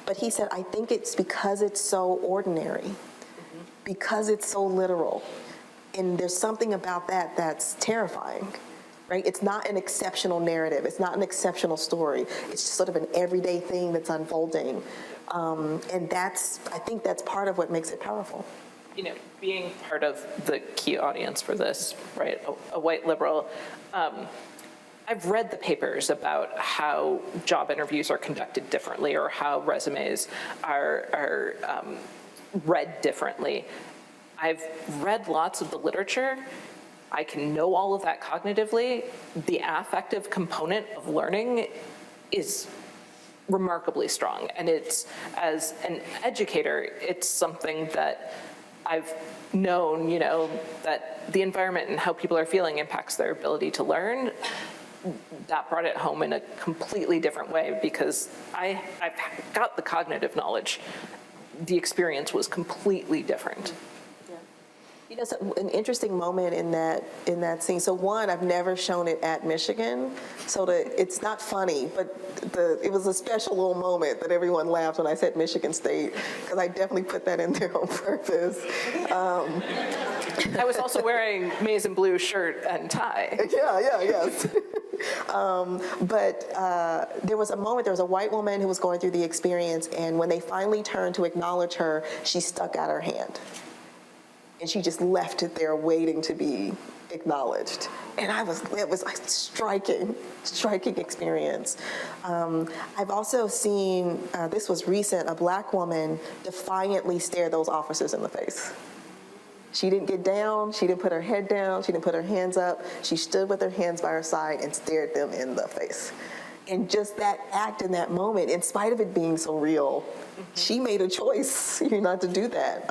But he said, I think it's because it's so ordinary, because it's so literal. And there's something about that that's terrifying, right? It's not an exceptional narrative. It's not an exceptional story. It's just sort of an everyday thing that's unfolding. And I think that's part of what makes it powerful. Being part of the key audience for this, right, a white liberal, I've read the papers about how job interviews are conducted differently or how resumes are read differently. I've read lots of the literature. I can know all of that cognitively. The affective component of learning is remarkably strong. And it's, as an educator, it's something that I've known, that the environment and how people are feeling impacts their ability to learn, that brought it home in a completely different way because I've got the cognitive knowledge. The experience was completely different. So an interesting moment in that scene. So one, I've never shown it at Michigan, so it's not funny, but it was a special little moment that everyone laughed when I said Michigan State, because I definitely put that in there on purpose. I was also wearing maize and blue shirt and tie. Yes. But there was a moment, there was a white woman who was going through the experience, and when they finally turned to acknowledge her, she stuck out her hand. And she just left it there waiting to be acknowledged. And it was a striking experience. I've also seen, this was recent, a black woman defiantly stare those officers in the face. She didn't get down, she didn't put her head down, she didn't put her hands up. She stood with her hands by her side and stared them in the face. And just that act in that moment, in spite of it being so real, she made a choice not to do that.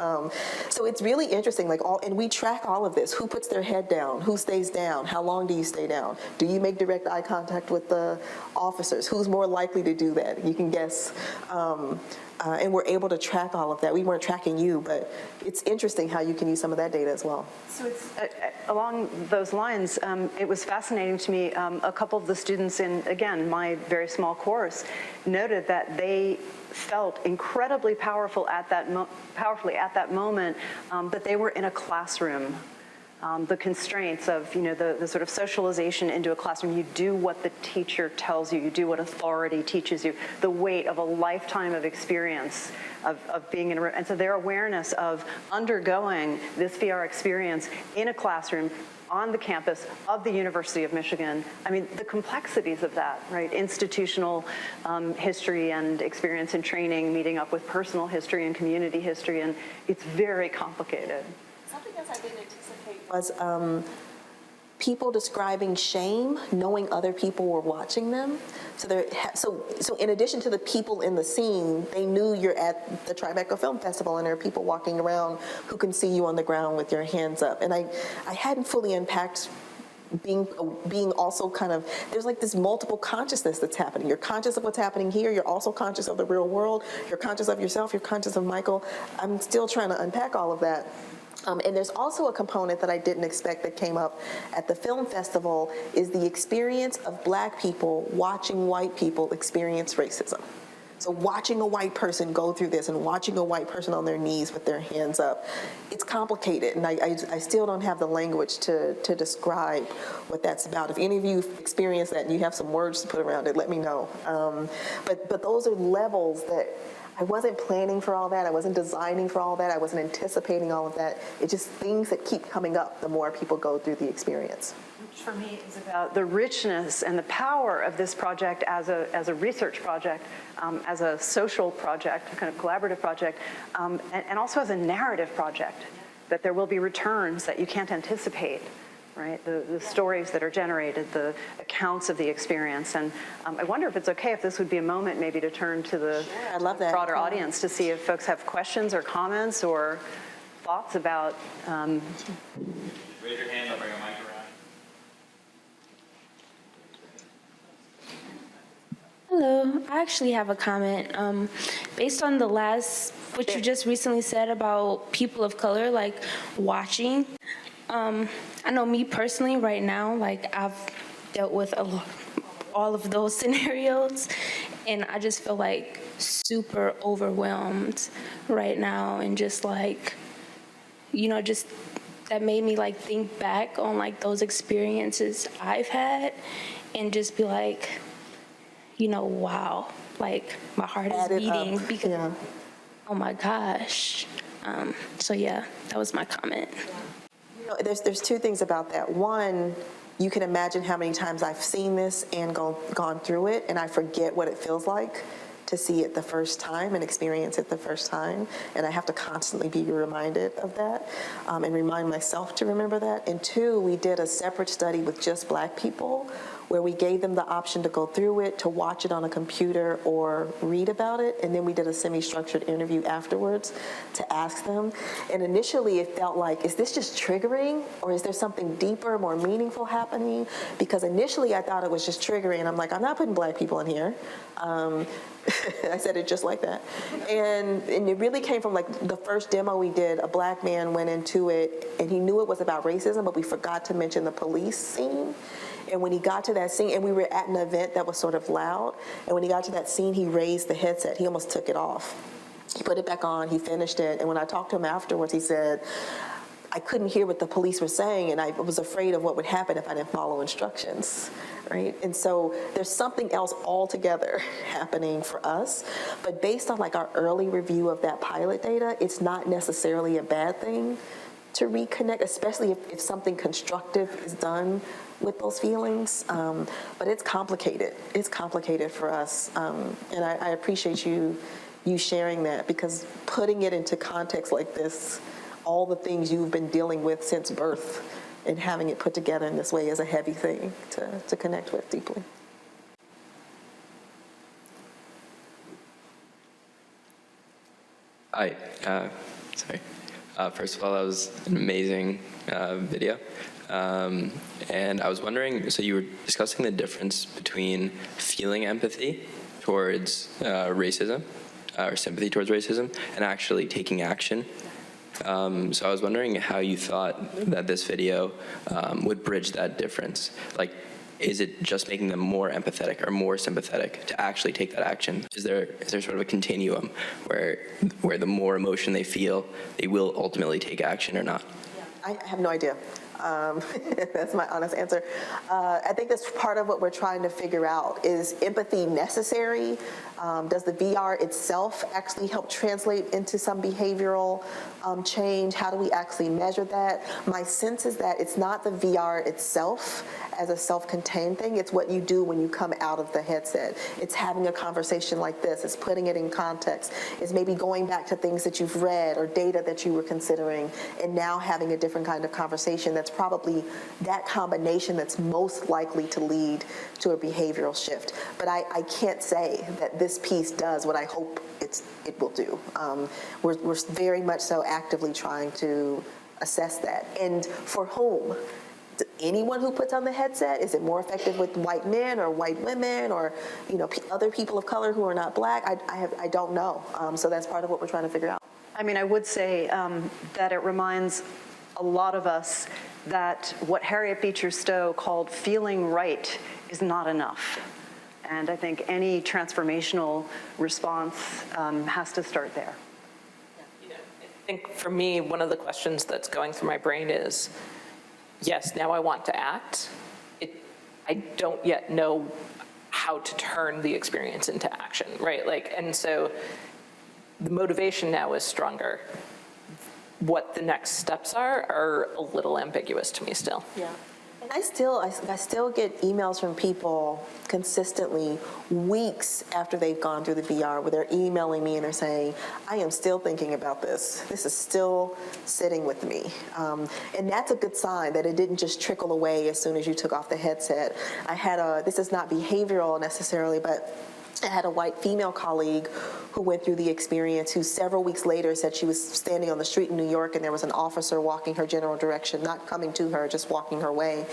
So it's really interesting, and we track all of this. Who puts their head down? Who stays down? How long do you stay down? Do you make direct eye contact with the officers? Who's more likely to do that? You can guess. And we're able to track all of that. We weren't tracking you, but it's interesting how you can use some of that data as well. So it's, along those lines, it was fascinating to me. A couple of the students in, again, my very small course noted that they felt incredibly powerfully at that moment, but they were in a classroom. The constraints of, the sort of socialization into a classroom. You do what the teacher tells you. You do what authority teaches you. The weight of a lifetime of experience of being in a room. And so their awareness of undergoing this VR experience in a classroom on the campus of the University of Michigan. I mean, the complexities of that, right? Institutional history and experience and training, meeting up with personal history and community history, and it's very complicated. Something else I didn't anticipate Was people describing shame, knowing other people were watching them. So in addition to the people in the scene, they knew you're at the Tribeca Film Festival, and there are people walking around who can see you on the ground with your hands up. And I hadn't fully unpacked being also kind of, there's like this multiple consciousness that's happening. You're conscious of what's happening here. You're also conscious of the real world. You're conscious of yourself. You're conscious of Michael. I'm still trying to unpack all of that. And there's also a component that I didn't expect that came up at the film festival, is the experience of Black people watching white people experience racism. So watching a white person go through this and watching a white person on their knees with their hands up, it's complicated, and I still don't have the language to describe what that's about. If any of you experience that and you have some words to put around it, let me know. But those are levels that I wasn't planning for all that. I wasn't designing for all that. I wasn't anticipating all of that. It's just things that keep coming up the more people go through the experience. Which for me is about the richness and the power of this project as a research project, as a social project, a kind of collaborative project, and also as a narrative project, that there will be returns that you can't anticipate. Right, the stories that are generated, the accounts of the experience. And I wonder if it's okay if this would be a moment maybe to turn to the broader audience to see if folks have questions or comments or thoughts about. Raise your hand, I'll bring a mic around. Hello, I actually have a comment. Based on what you just recently said about people of color, like watching, I know me personally right now, like I've dealt with all of those scenarios, and I just feel like super overwhelmed right now, and just like, just that made me like think back on like those experiences I've had, and just be like, wow, like my heart is beating because, oh my gosh. So yeah, that was my comment. There's two things about that. One, you can imagine how many times I've seen this and gone through it, and I forget what it feels like to see it the first time and experience it the first time, and I have to constantly be reminded of that and remind myself to remember that. And two, we did a separate study with just Black people where we gave them the option to go through it, to watch it on a computer or read about it, and then we did a semi-structured interview afterwards to ask them. And initially it felt like, is this just triggering, or is there something deeper, more meaningful happening? Because initially I thought it was just triggering. I'm like, I'm not putting black people in here. I said it just like that. And it really came from like the first demo we did, a black man went into it and he knew it was about racism, but we forgot to mention the police scene. And when he got to that scene, and we were at an event that was sort of loud, and when he got to that scene, he raised the headset. He almost took it off. He put it back on, he finished it, and when I talked to him afterwards, he said, I couldn't hear what the police were saying, and I was afraid of what would happen if I didn't follow instructions, right? And so there's something else altogether happening for us, but based on like our early review of that pilot data, it's not necessarily a bad thing to reconnect, especially if something constructive is done with those feelings, but it's complicated. It's complicated for us, and I appreciate you sharing that, because putting it into context like this, all the things you've been dealing with since birth, and having it put together in this way is a heavy thing to connect with deeply. Hi. Sorry. First of all, that was an amazing video. And I was wondering, so you were discussing the difference between feeling empathy towards racism, or sympathy towards racism, and actually taking action. So I was wondering how you thought that this video would bridge that difference. Like, is it just making them more empathetic or more sympathetic to actually take that action? Is there sort of a continuum where the more emotion they feel, they will ultimately take action or not? I have no idea. That's my honest answer. I think that's part of what we're trying to figure out. Is empathy necessary? Does the VR itself actually help translate into some behavioral change? How do we actually measure that? My sense is that it's not the VR itself as a self-contained thing. It's what you do when you come out of the headset. It's having a conversation like this. It's putting it in context. It's maybe going back to things that you've read or data that you were considering, and now having a different kind of conversation. That's probably that combination that's most likely to lead to a behavioral shift. But I can't say that this piece does what I hope it will do. We're very much so actively trying to assess that. And for whom? Anyone who puts on the headset? Is it more effective with white men or white women, or other people of color who are not black? I don't know. So that's part of what we're trying to figure out. I mean, I would say that it reminds a lot of us that what Harriet Beecher Stowe called feeling right is not enough. And I think any transformational response has to start there. I think for me, one of the questions that's going through my brain is, yes, now I want to act. I don't yet know how to turn the experience into action, right? And so the motivation now is stronger. What the next steps are a little ambiguous to me still. Yeah. And I still get emails from people consistently weeks after they've gone through the VR, where they're emailing me and they're saying, I am still thinking about this. This is still sitting with me. And that's a good sign that it didn't just trickle away as soon as you took off the headset. This is not behavioral necessarily, but I had a white female colleague who went through the experience, who several weeks later said she was standing on the street in New York and there was an officer walking her general direction, not coming to her, just walking her way.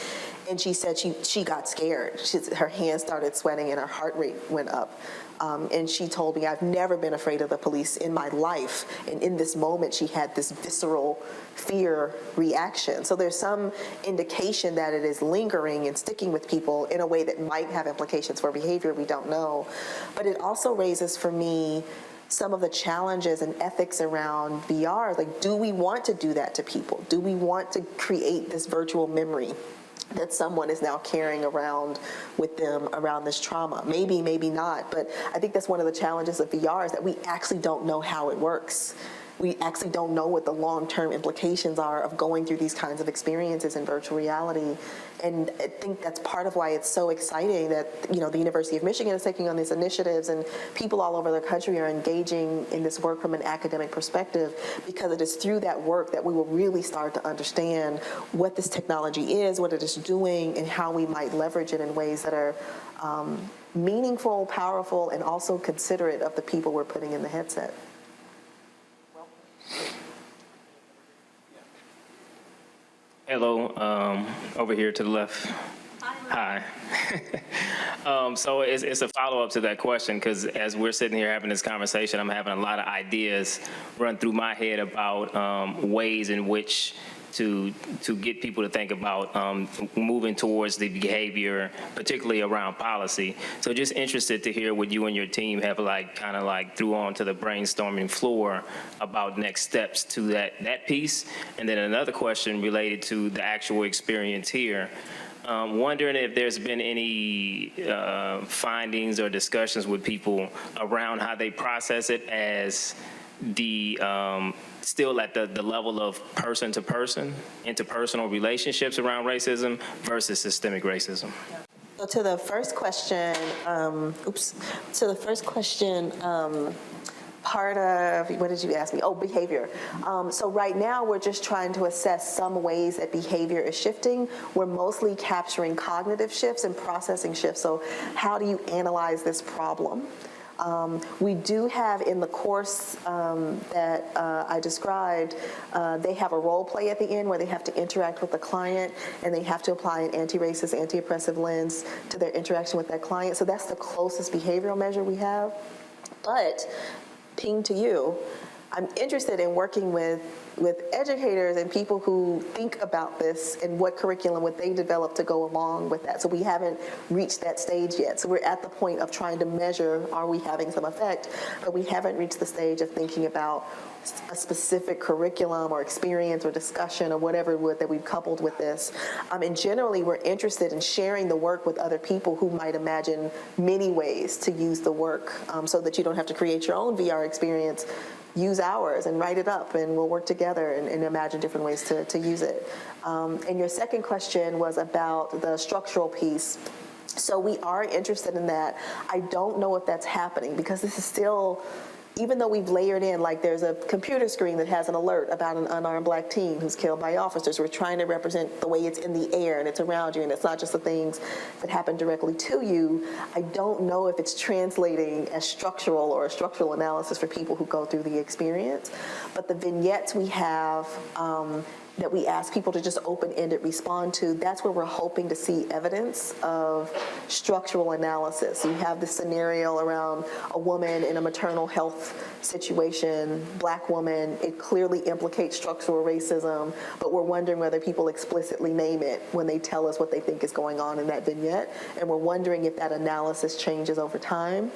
And she said she got scared. Her hands started sweating and her heart rate went up. And she told me, I've never been afraid of the police in my life. And in this moment, she had this visceral fear reaction. So there's some indication that it is lingering and sticking with people in a way that might have implications for behavior. We don't know. But it also raises for me some of the challenges and ethics around VR. Like, do we want to do that to people? Do we want to create this virtual memory that someone is now carrying around with them around this trauma? Maybe, maybe not. But I think that's one of the challenges of VR, is that we actually don't know how it works. we actually don't know what the long-term implications are of going through these kinds of experiences in virtual reality. And I think that's part of why it's so exciting that, the University of Michigan is taking on these initiatives and people all over the country are engaging in this work from an academic perspective, because it is through that work that we will really start to understand what this technology is, what it is doing, and how we might leverage it in ways that are meaningful, powerful, and also considerate of the people we're putting in the headset. Hello, over here to the left. Hi. So it's a follow-up to that question, because as we're sitting here having this conversation, I'm having a lot of ideas run through my head about ways in which to get people to think about moving towards the behavior, particularly around policy. So just interested to hear what you and your team have kind of threw onto the brainstorming floor about next steps to that piece. And then another question related to the actual experience here. Wondering if there's been any findings or discussions with people around how they process it as the still at the level of person-to-person, interpersonal relationships around racism versus systemic racism. So to the first question, part of, what did you ask me? Oh, behavior. So right now we're just trying to assess some ways that behavior is shifting. We're mostly capturing cognitive shifts and processing shifts. So how do you analyze this problem? We do have in the course that I described, they have a role play at the end where they have to interact with the client and they have to apply an anti-racist, anti-oppressive lens to their interaction with that client. So that's the closest behavioral measure we have. But, ping to you, I'm interested in working with educators and people who think about this and what curriculum would they develop to go along with that. So we haven't reached that stage yet. So we're at the point of trying to measure, are we having some effect? But we haven't reached the stage of thinking about a specific curriculum or experience or discussion or whatever that we've coupled with this. And generally, we're interested in sharing the work with other people who might imagine many ways to use the work so that you don't have to create your own VR experience. Use ours and write it up, and we'll work together and imagine different ways to use it. And your second question was about the structural piece. So we are interested in that. I don't know if that's happening because this is still, even though we've layered in, like there's a computer screen that has an alert about an unarmed black teen who's killed by officers. We're trying to represent the way it's in the air and it's around you and it's not just the things that happen directly to you. I don't know if it's translating as structural or a structural analysis for people who go through the experience. But the vignettes we have that we ask people to just open-ended respond to, that's where we're hoping to see evidence of structural analysis. You have this scenario around a woman in a maternal health situation, black woman, it clearly implicates structural racism, but we're wondering whether people explicitly name it when they tell us what they think is going on in that vignette, and we're wondering if that analysis changes over time.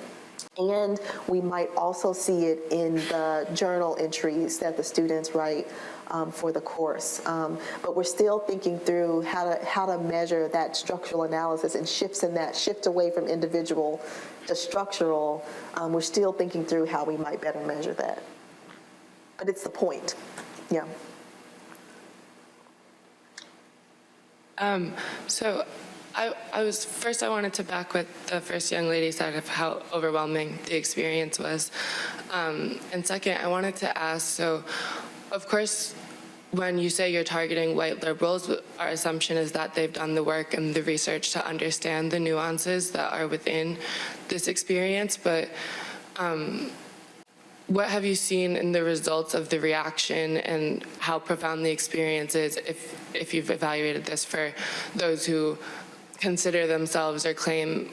And we might also see it in the journal entries that the students write for the course. But we're still thinking through how to measure that structural analysis and shifts in that, shift away from individual to structural. We're still thinking through how we might better measure that. But it's the point, yeah. So I wanted to back what the first young lady said of how overwhelming the experience was. And second, I wanted to ask, so of course, when you say you're targeting white liberals, our assumption is that they've done the work and the research to understand the nuances that are within this experience, but what have you seen in the results of the reaction and how profound the experience is, if you've evaluated this, for those who consider themselves or claim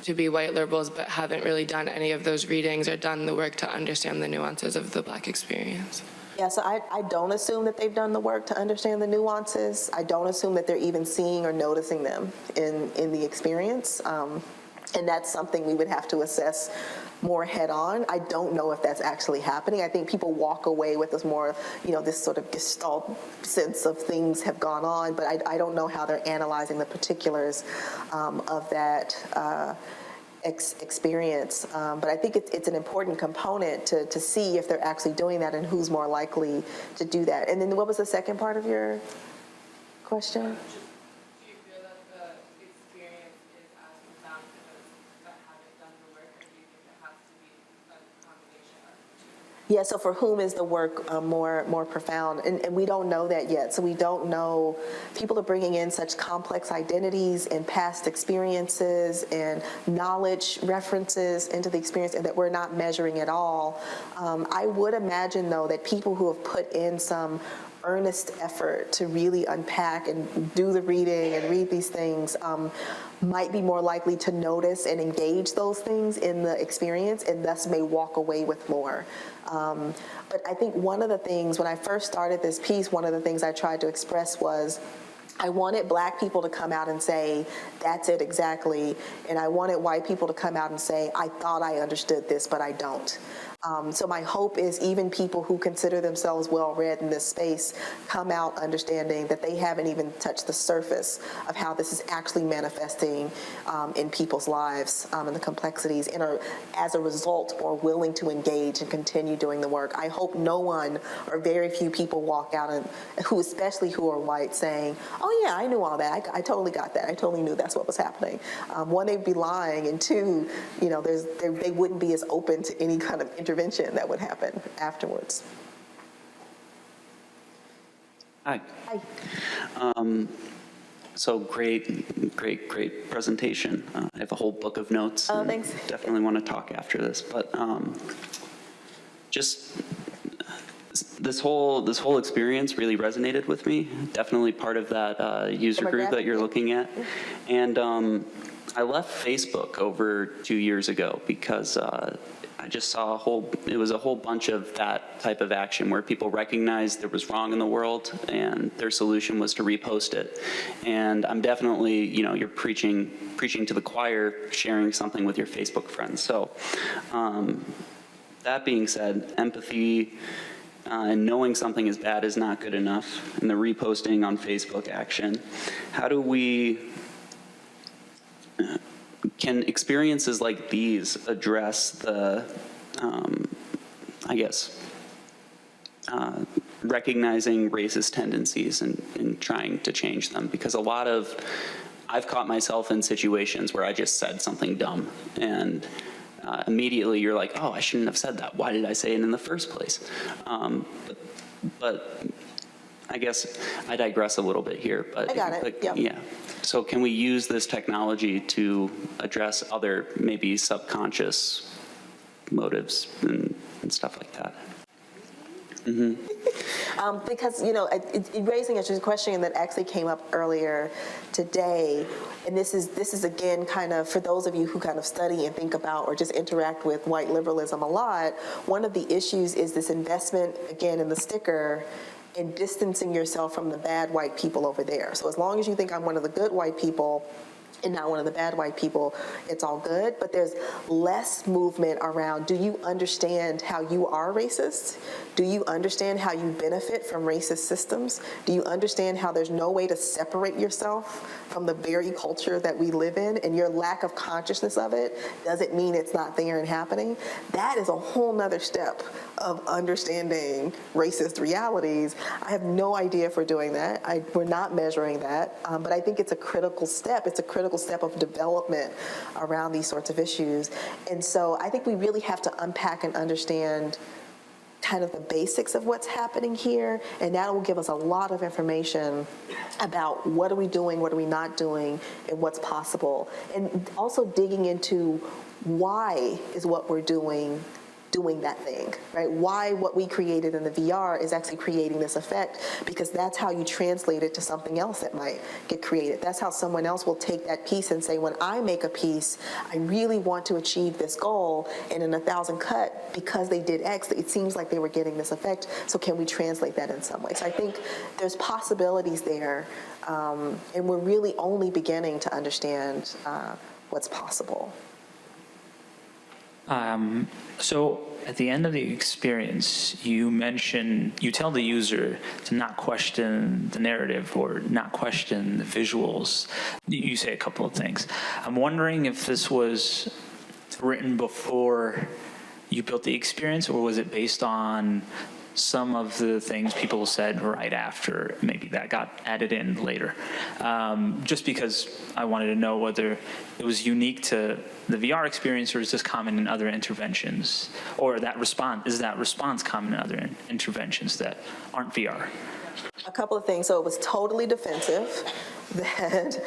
to be white liberals but haven't really done any of those readings or done the work to understand the nuances of the Black experience? Yeah, so I don't assume that they've done the work to understand the nuances. I don't assume that they're even seeing or noticing them in the experience. And that's something we would have to assess more head on. I don't know if that's actually happening. I think people walk away with this more, this sort of gestalt sense of things have gone on, but I don't know how they're analyzing the particulars of that. experience. But I think it's an important component to see if they're actually doing that and who's more likely to do that. And then what was the second part of your question? Do you feel that the experience is as profound for those that haven't done the work, or do you think it has to be a combination of the two? Yeah, so for whom is the work more profound? And we don't know that yet. So we don't know. People are bringing in such complex identities and past experiences and knowledge references into the experience, and that we're not measuring at all. I would imagine, though, that people who have put in some earnest effort to really unpack and do the reading and read these things might be more likely to notice and engage those things in the experience, and thus may walk away with more. But I think one of the things, when I first started this piece, one of the things I tried to express was I wanted Black people to come out and say, that's it exactly, and I wanted white people to come out and say, I thought I understood this, but I don't. So my hope is even people who consider themselves well-read in this space come out understanding that they haven't even touched the surface of how this is actually manifesting in people's lives and the complexities, and are, as a result, more willing to engage and continue doing the work. I hope no one or very few people walk out, and especially who are white, saying, oh yeah, I knew all that. I totally got that. I totally knew that's what was happening. One, they'd be lying, and two, they wouldn't be as open to any kind of intervention that would happen afterwards. Hi. Hi. So great presentation. I have a whole book of notes. Oh, thanks. Definitely want to talk after this, but just this whole experience really resonated with me. Definitely part of that user group that you're looking at, and I left Facebook over 2 years ago because I just saw it was a whole bunch of that type of action where people recognized there was wrong in the world, and their solution was to repost it. And I'm definitely, you're preaching to the choir, sharing something with your Facebook friends. So that being said, empathy and knowing something is bad is not good enough, and the reposting on Facebook action. How do we... Can experiences like these address the, recognizing racist tendencies and trying to change them? Because I've caught myself in situations where I just said something dumb, and immediately you're like, oh, I shouldn't have said that. Why did I say it in the first place? But I guess I digress a little bit here. But I got it, yep. Yeah. So can we use this technology to address other maybe subconscious motives and stuff like that? Mm-hmm. Because, raising a question that actually came up earlier today, and this is again kind of, for those of you who kind of study and think about or just interact with white liberalism a lot, one of the issues is this investment, again, in the sticker, and distancing yourself from the bad white people over there. So as long as you think I'm one of the good white people and not one of the bad white people, it's all good. But there's less movement around, do you understand how you are racist? Do you understand how you benefit from racist systems? Do you understand how there's no way to separate yourself from the very culture that we live in, and your lack of consciousness of it doesn't mean it's not there and happening? That is a whole nother step of understanding racist realities. I have no idea if we're doing that. We're not measuring that, but I think it's a critical step. It's a critical step of development around these sorts of issues. And so I think we really have to unpack and understand kind of the basics of what's happening here, and that will give us a lot of information about what are we doing, what are we not doing, and what's possible. And also digging into why is what we're doing that thing, right? Why what we created in the VR is actually creating this effect, because that's how you translate it to something else that might get created. That's how someone else will take that piece and say, when I make a piece, I really want to achieve this goal, and in 1,000 cut, because they did X, it seems like they were getting this effect, so can we translate that in some way? So I think there's possibilities there, and we're really only beginning to understand what's possible. So at the end of the experience, you tell the user to not question the narrative or not question the visuals. You say a couple of things. I'm wondering if this was written before you built the experience, or was it based on some of the things people said right after, maybe that got added in later? Just because I wanted to know whether it was unique to the VR experience, or is this common in other interventions, or is that response common in other interventions that aren't VR? A couple of things. So it was totally defensive that,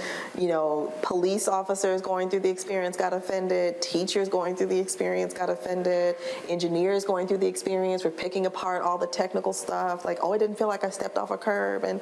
police officers going through the experience got offended, teachers going through the experience got offended, engineers going through the experience were picking apart all the technical stuff, like, oh, it didn't feel like I stepped off a curb, and,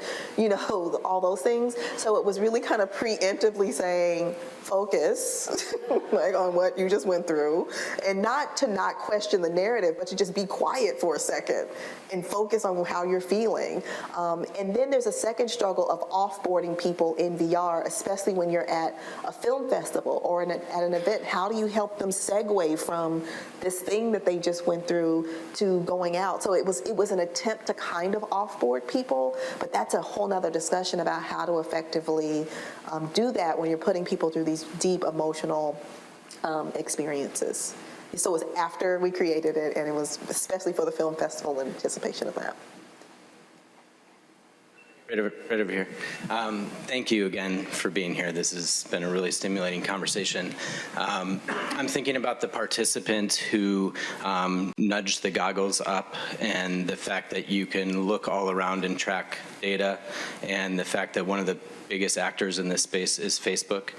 all those things. So it was really kind of preemptively saying, focus, like, on what you just went through, and not question the narrative, but to just be quiet for a second and focus on how you're feeling. And then there's a second struggle of offboarding people in VR, especially when you're at a film festival or at an event. How do you help them segue from this thing that they just went through to going out? So it was an attempt to kind of offboard people, but that's a whole nother discussion about how to effectively do that when you're putting people through these deep emotional experiences. So it was after we created it, and it was especially for the film festival in anticipation of that. Right over here. Thank you again for being here. This has been a really stimulating conversation. I'm thinking about the participant who nudged the goggles up, and the fact that you can look all around and track data, and the fact that one of the biggest actors in this space is Facebook.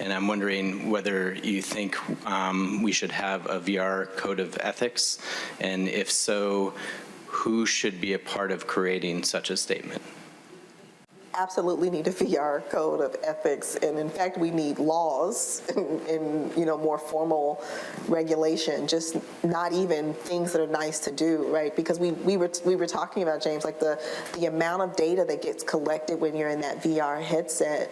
And I'm wondering whether you think we should have a VR code of ethics, and if so, who should be a part of creating such a statement? Absolutely need a VR code of ethics, and in fact we need laws and more formal regulation, just not even things that are nice to do, right? Because we were talking about, James, like the amount of data that gets collected when you're in that VR headset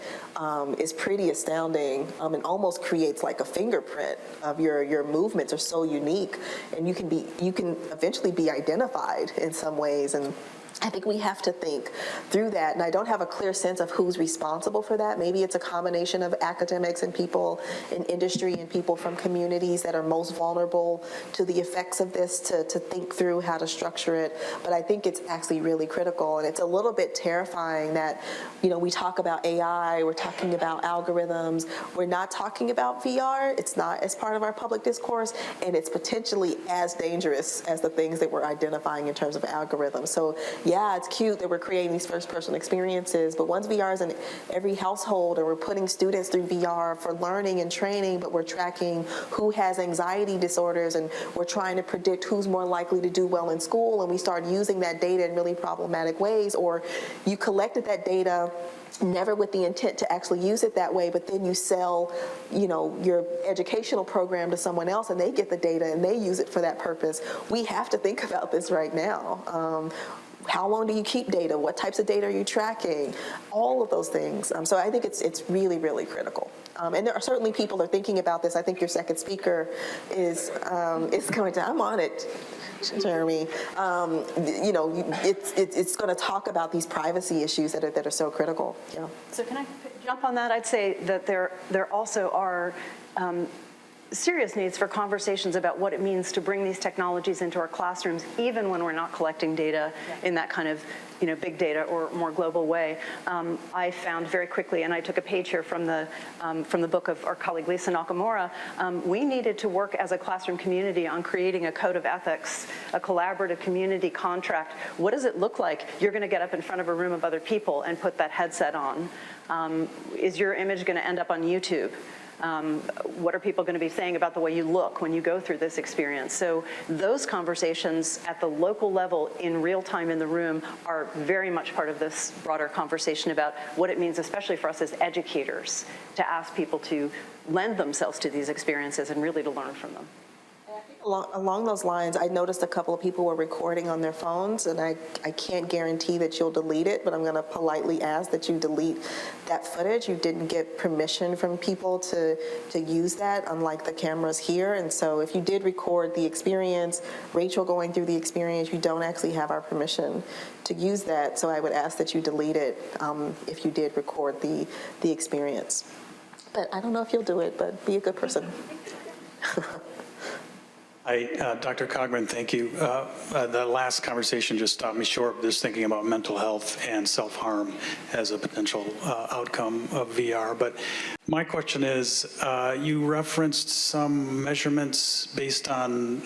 is pretty astounding, and almost creates like a fingerprint of your movements are so unique, and you can eventually be identified in some ways. And I think we have to think through that, and I don't have a clear sense of who's responsible for that. Maybe it's a combination of academics and people in industry and people from communities that are most vulnerable to the effects of this to think through how to structure it. But I think it's actually really critical, and it's a little bit terrifying that, we talk about AI, we're talking about algorithms, we're not talking about VR, it's not as part of our public discourse, and it's potentially as dangerous as the things that we're identifying in terms of algorithms. So yeah, it's cute that we're creating these first-person experiences, but once VR is in every household, and we're putting students through VR for learning and training, but we're tracking who has anxiety disorders, and we're trying to predict who's more likely to do well in school, and we start using that data in really problematic ways, or you collected that data never with the intent to actually use it that way, but then you sell, your educational program to someone else, and they get the data and they use it for that purpose. We have to think about this right now. How long do you keep data? What types of data are you tracking? All of those things. So I think it's really, really critical. And there are certainly people that are thinking about this. I think your second speaker is going to, I'm on it, Jeremy. It's going to talk about these privacy issues that are so critical. Yeah. So can I jump on that? I'd say that there also are serious needs for conversations about what it means to bring these technologies into our classrooms, even when we're not collecting data in that kind of big data or more global way. I found very quickly, and I took a page here from the book of our colleague Lisa Nakamura, we needed to work as a classroom community on creating a code of ethics, a collaborative community contract. What does it look like? You're going to get up in front of a room of other people and put that headset on. Is your image going to end up on YouTube? What are people going to be saying about the way you look when you go through this experience? So those conversations at the local level in real time in the room are very much part of this broader conversation about what it means, especially for us as educators, to ask people to lend themselves to these experiences and really to learn from them. Along those lines, I noticed a couple of people were recording on their phones, and I can't guarantee that you'll delete it, but I'm going to politely ask that you delete that footage. You didn't get permission from people to use that, unlike the cameras here. And so if you did record the experience, Rachel going through the experience, you don't actually have our permission to use that. So I would ask that you delete it if you did record the experience. But I don't know if you'll do it, but be a good person. Hi, Dr. Cogburn, thank you. The last conversation just stopped me short, just thinking about mental health and self-harm as a potential outcome of VR. But my question is, you referenced some measurements based on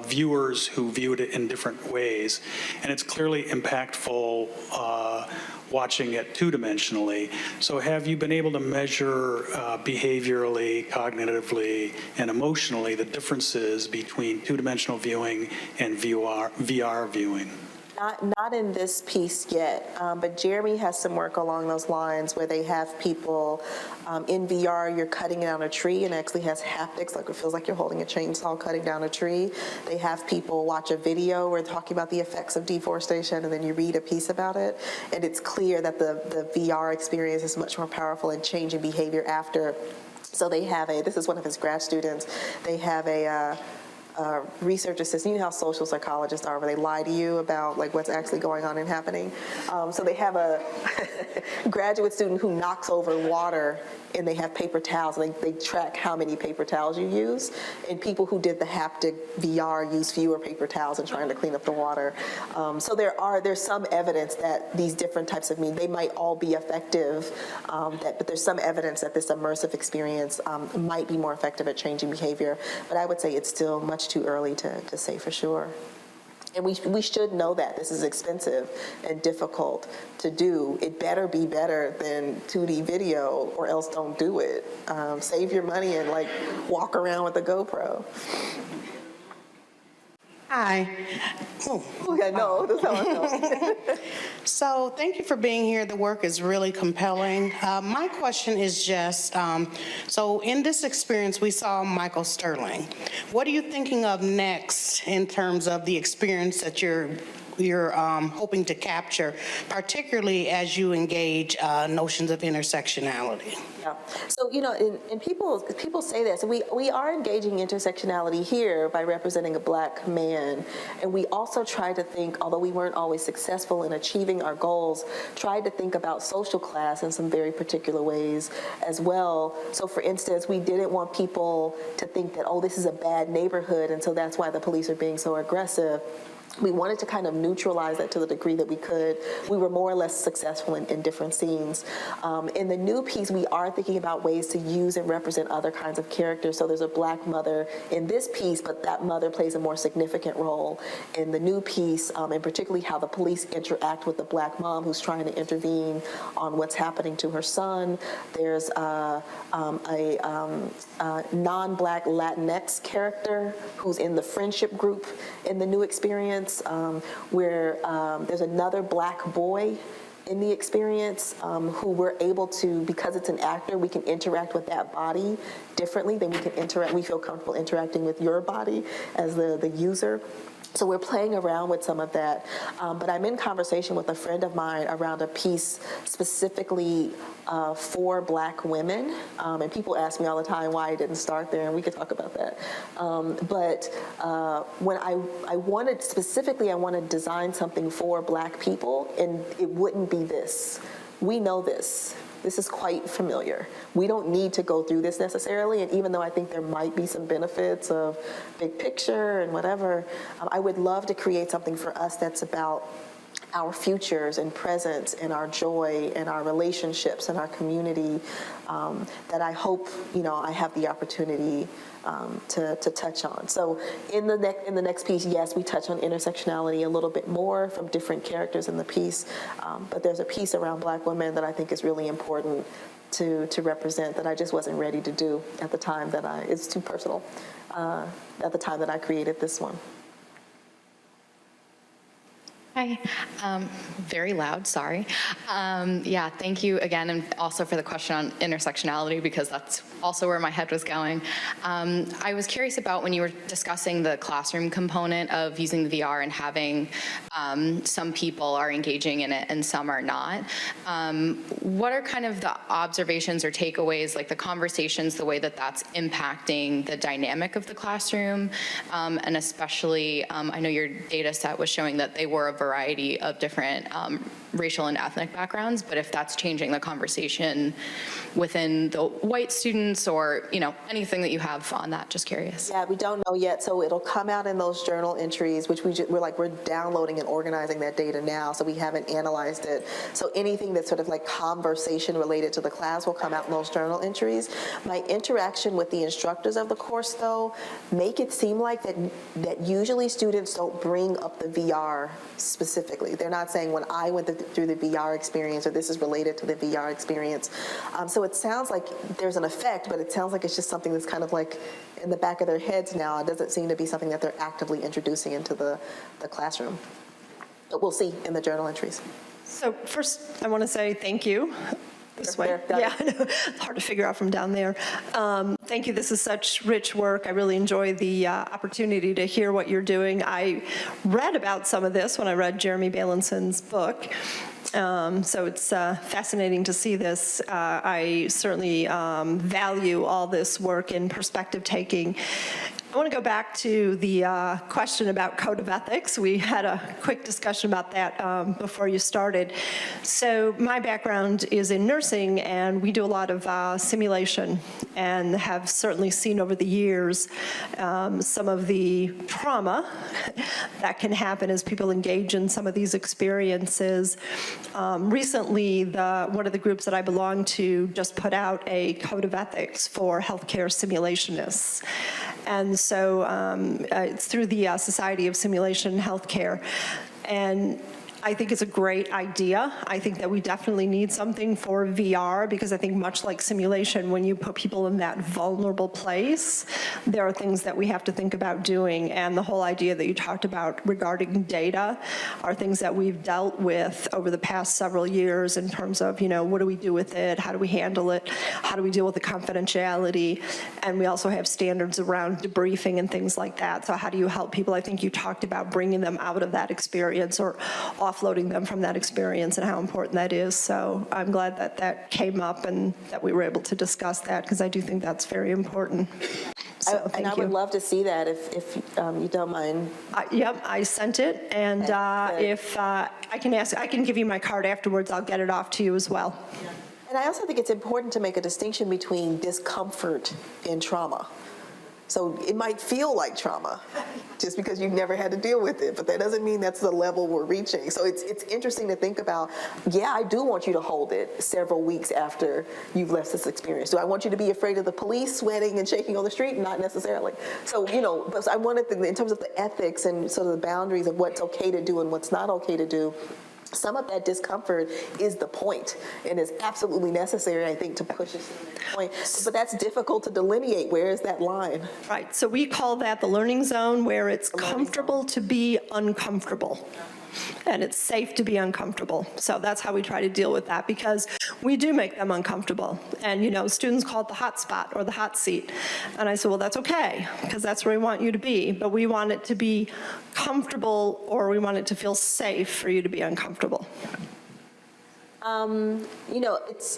viewers who viewed it in different ways, and it's clearly impactful watching it two-dimensionally. So have you been able to measure behaviorally, cognitively, and emotionally the differences between two-dimensional viewing and VR viewing? Not in this piece yet, but Jeremy has some work along those lines where they have people in VR, you're cutting down a tree and it actually has haptics, like it feels like you're holding a chainsaw cutting down a tree. They have people watch a video where they're talking about the effects of deforestation, and then you read a piece about it, and it's clear that the VR experience is much more powerful in changing behavior after. So they have this is one of his grad students, they have a research assistant. You know how social psychologists are, where they lie to you about like what's actually going on and happening. So they have a graduate student who knocks over water, and they have paper towels, and they track how many paper towels you use. And people who did the haptic VR use fewer paper towels in trying to clean up the water. So there's some evidence that these different types of means, they might all be effective, but there's some evidence that this immersive experience might be more effective at changing behavior. But I would say it's still much too early to say for sure. And we should know that this is expensive and difficult to do. It better be better than 2D video, or else don't do it. Save your money and like walk around with a GoPro. Hi. Okay, no, that's how I felt. So thank you for being here. The work is really compelling. My question is just, so in this experience, we saw Michael Sterling. What are you thinking of next in terms of the experience that you're hoping to capture, particularly as you engage notions of intersectionality? Yeah. So, and people say this, and we are engaging intersectionality here by representing a Black man, and we also try to think, although we weren't always successful in achieving our goals, tried to think about social class in some very particular ways as well. So, for instance, we didn't want people to think that, oh, this is a bad neighborhood, and so that's why the police are being so aggressive. We wanted to kind of neutralize that to the degree that we could. We were more or less successful in different scenes. In the new piece, we are thinking about ways to use and represent other kinds of characters. So there's a Black mother in this piece, but that mother plays a more significant role in the new piece, and particularly how the police interact with the Black mom who's trying to intervene on what's happening to her son. There's a non-Black Latinx character who's in the friendship group in the new experience. Where there's another Black boy in the experience who we're able to, because it's an actor, we can interact with that body differently than we feel comfortable interacting with your body as the user. So we're playing around with some of that. But I'm in conversation with a friend of mine around a piece specifically for Black women. And people ask me all the time why I didn't start there, and we could talk about that. But when I wanted to design something for Black people, and it wouldn't be this. We know this. This is quite familiar. We don't need to go through this necessarily, and even though I think there might be some benefits of big picture and whatever, I would love to create something for us that's about our futures and presence and our joy and our relationships and our community, that I hope, I have the opportunity to touch on. So in the next piece, yes, we touch on intersectionality a little bit more from different characters in the piece, but there's a piece around Black women that I think is really important to represent that I just wasn't ready to do at the time it's too personal, at the time that I created this one. Hi, very loud, sorry. Yeah, thank you again, and also for the question on intersectionality, because that's also where my head was going. I was curious about when you were discussing the classroom component of using the VR and having some people are engaging in it and some are not. What are kind of the observations or takeaways, like the conversations, the way that that's impacting the dynamic of the classroom? And especially, I know your data set was showing that they were a variety of different racial and ethnic backgrounds, but if that's changing the conversation within the white students or, anything that you have on that, just curious. Yeah, we don't know yet, so it'll come out in those journal entries, which we're downloading and organizing that data now, so we haven't analyzed it. So anything that's sort of like conversation related to the class will come out in those journal entries. My interaction with the instructors of the course, though, make it seem like that usually students don't bring up the VR specifically. They're not saying, when I went through the VR experience, or this is related to the VR experience. So it sounds like there's an effect, but it sounds like it's just something that's kind of like in the back of their heads now. It doesn't seem to be something that they're actively introducing into the classroom. But we'll see in the journal entries. So first, I want to say thank you. This way. Yeah, I know. It's hard to figure out from down there. Thank you. This is such rich work. I really enjoy the opportunity to hear what you're doing. I read about some of this when I read Jeremy Bailenson book. So it's fascinating to see this. I certainly value all this work in perspective taking. I want to go back to the question about code of ethics. We had a quick discussion about that before you started. So my background is in nursing, and we do a lot of simulation, and have certainly seen over the years some of the trauma that can happen as people engage in some of these experiences. Recently, one of the groups that I belong to just put out a code of ethics for healthcare simulationists. And so it's through the Society of Simulation Healthcare. And I think it's a great idea. I think that we definitely need something for VR, because I think much like simulation, when you put people in that vulnerable place, there are things that we have to think about doing. And the whole idea that you talked about regarding data are things that we've dealt with over the past several years in terms of, what do we do with it? How do we handle it? How do we deal with the confidentiality? And we also have standards around debriefing and things like that. So how do you help people? I think you talked about bringing them out of that experience, or offloading them from that experience, and how important that is. So I'm glad that that came up and that we were able to discuss that, because I do think that's very important. So And I would love to see that if you don't mind. Yep, I sent it, and if I can give you my card afterwards. I'll get it off to you as well. And I also think it's important to make a distinction between discomfort and trauma. So it might feel like trauma just because you've never had to deal with it, but that doesn't mean that's the level we're reaching. So it's interesting to think about, I do want you to hold it several weeks after you've left this experience. Do I want you to be afraid of the police sweating and shaking on the street? Not necessarily. So, but I wanted to, in terms of the ethics and sort of the boundaries of what's okay to do and what's not okay to do, some of that discomfort is the point, and is absolutely necessary, I think, to push us to that point. But that's difficult to delineate. Where is that line? Right, so we call that the learning zone, where it's comfortable to be uncomfortable. And it's safe to be uncomfortable. So that's how we try to deal with that, because we do make them uncomfortable. And, students call it the hot spot or the hot seat. And I said, well, that's okay, because that's where we want you to be. But we want it to be comfortable, or we want it to feel safe for you to be uncomfortable.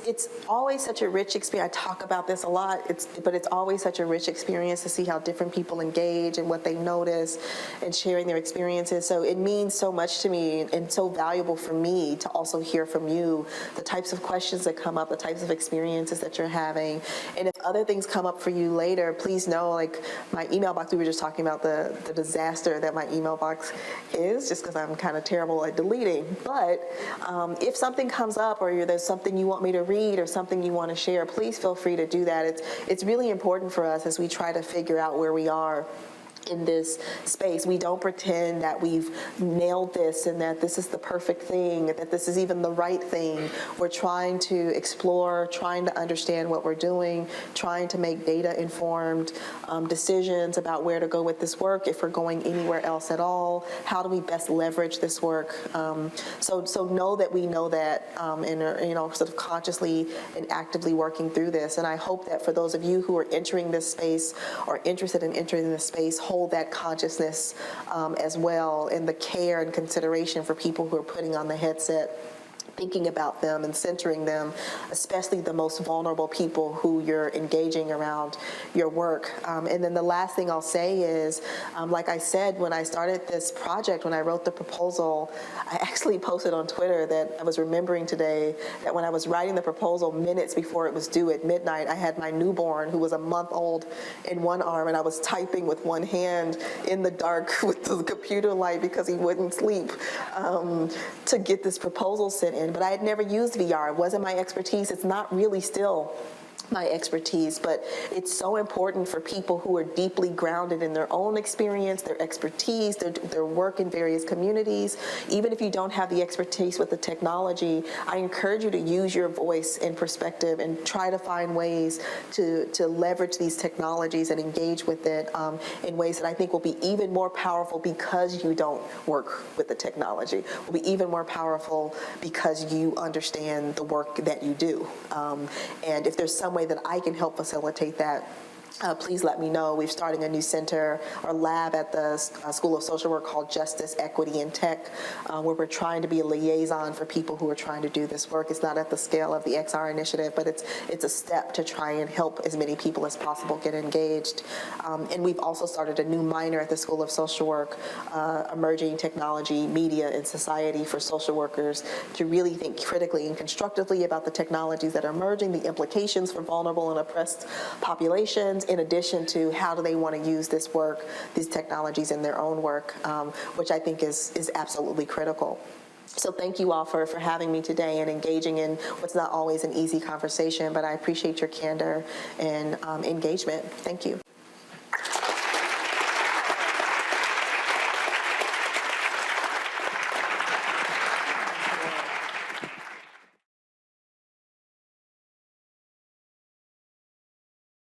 It's always such a rich experience. I talk about this a lot, but it's always such a rich experience to see how different people engage and what they notice and sharing their experiences. So it means so much to me, and so valuable for me to also hear from you, the types of questions that come up, the types of experiences that you're having. And if other things come up for you later, please know, like my email box, we were just talking about the disaster that my email box is, just because I'm kind of terrible at deleting. But if something comes up, or there's something you want me to read or something you want to share, please feel free to do that. It's really important for us as we try to figure out where we are in this space. We don't pretend that we've nailed this and that this is the perfect thing, that this is even the right thing. We're trying to explore, trying to understand what we're doing, trying to make data-informed decisions about where to go with this work, if we're going anywhere else at all. How do we best leverage this work? So know that we know that, and are, sort of consciously and actively working through this. And I hope that for those of you who are entering this space or interested in entering this space, hold that consciousness as well, and the care and consideration for people who are putting on the headset thinking about them and centering them, especially the most vulnerable people who you're engaging around your work. And then the last thing I'll say is, like I said, when I started this project, when I wrote the proposal, I actually posted on Twitter that I was remembering today that when I was writing the proposal minutes before it was due at midnight, I had my newborn, who was a month old, in one arm, and I was typing with one hand in the dark with the computer light because he wouldn't sleep, to get this proposal sent in. But I had never used VR. It wasn't my expertise. It's not really still my expertise, but it's so important for people who are deeply grounded in their own experience, their expertise, their work in various communities. Even if you don't have the expertise with the technology, I encourage you to use your voice and perspective and try to find ways to leverage these technologies and engage with it in ways that I think will be even more powerful because you don't work with the technology, will be even more powerful because you understand the work that you do. And if there's some way that I can help facilitate that, please let me know. We're starting a new center or lab at the School of Social Work called Justice, Equity, and Tech, where we're trying to be a liaison for people who are trying to do this work. It's not at the scale of the XR initiative, but it's a step to try and help as many people as possible get engaged. And we've also started a new minor at the School of Social Work, Emerging Technology, Media, and Society for social workers, to really think critically and constructively about the technologies that are emerging, the implications for vulnerable and oppressed populations, in addition to how do they want to use this work, these technologies in their own work, which I think is absolutely critical. So thank you all for having me today and engaging in what's not always an easy conversation, but I appreciate your candor and engagement. Thank you.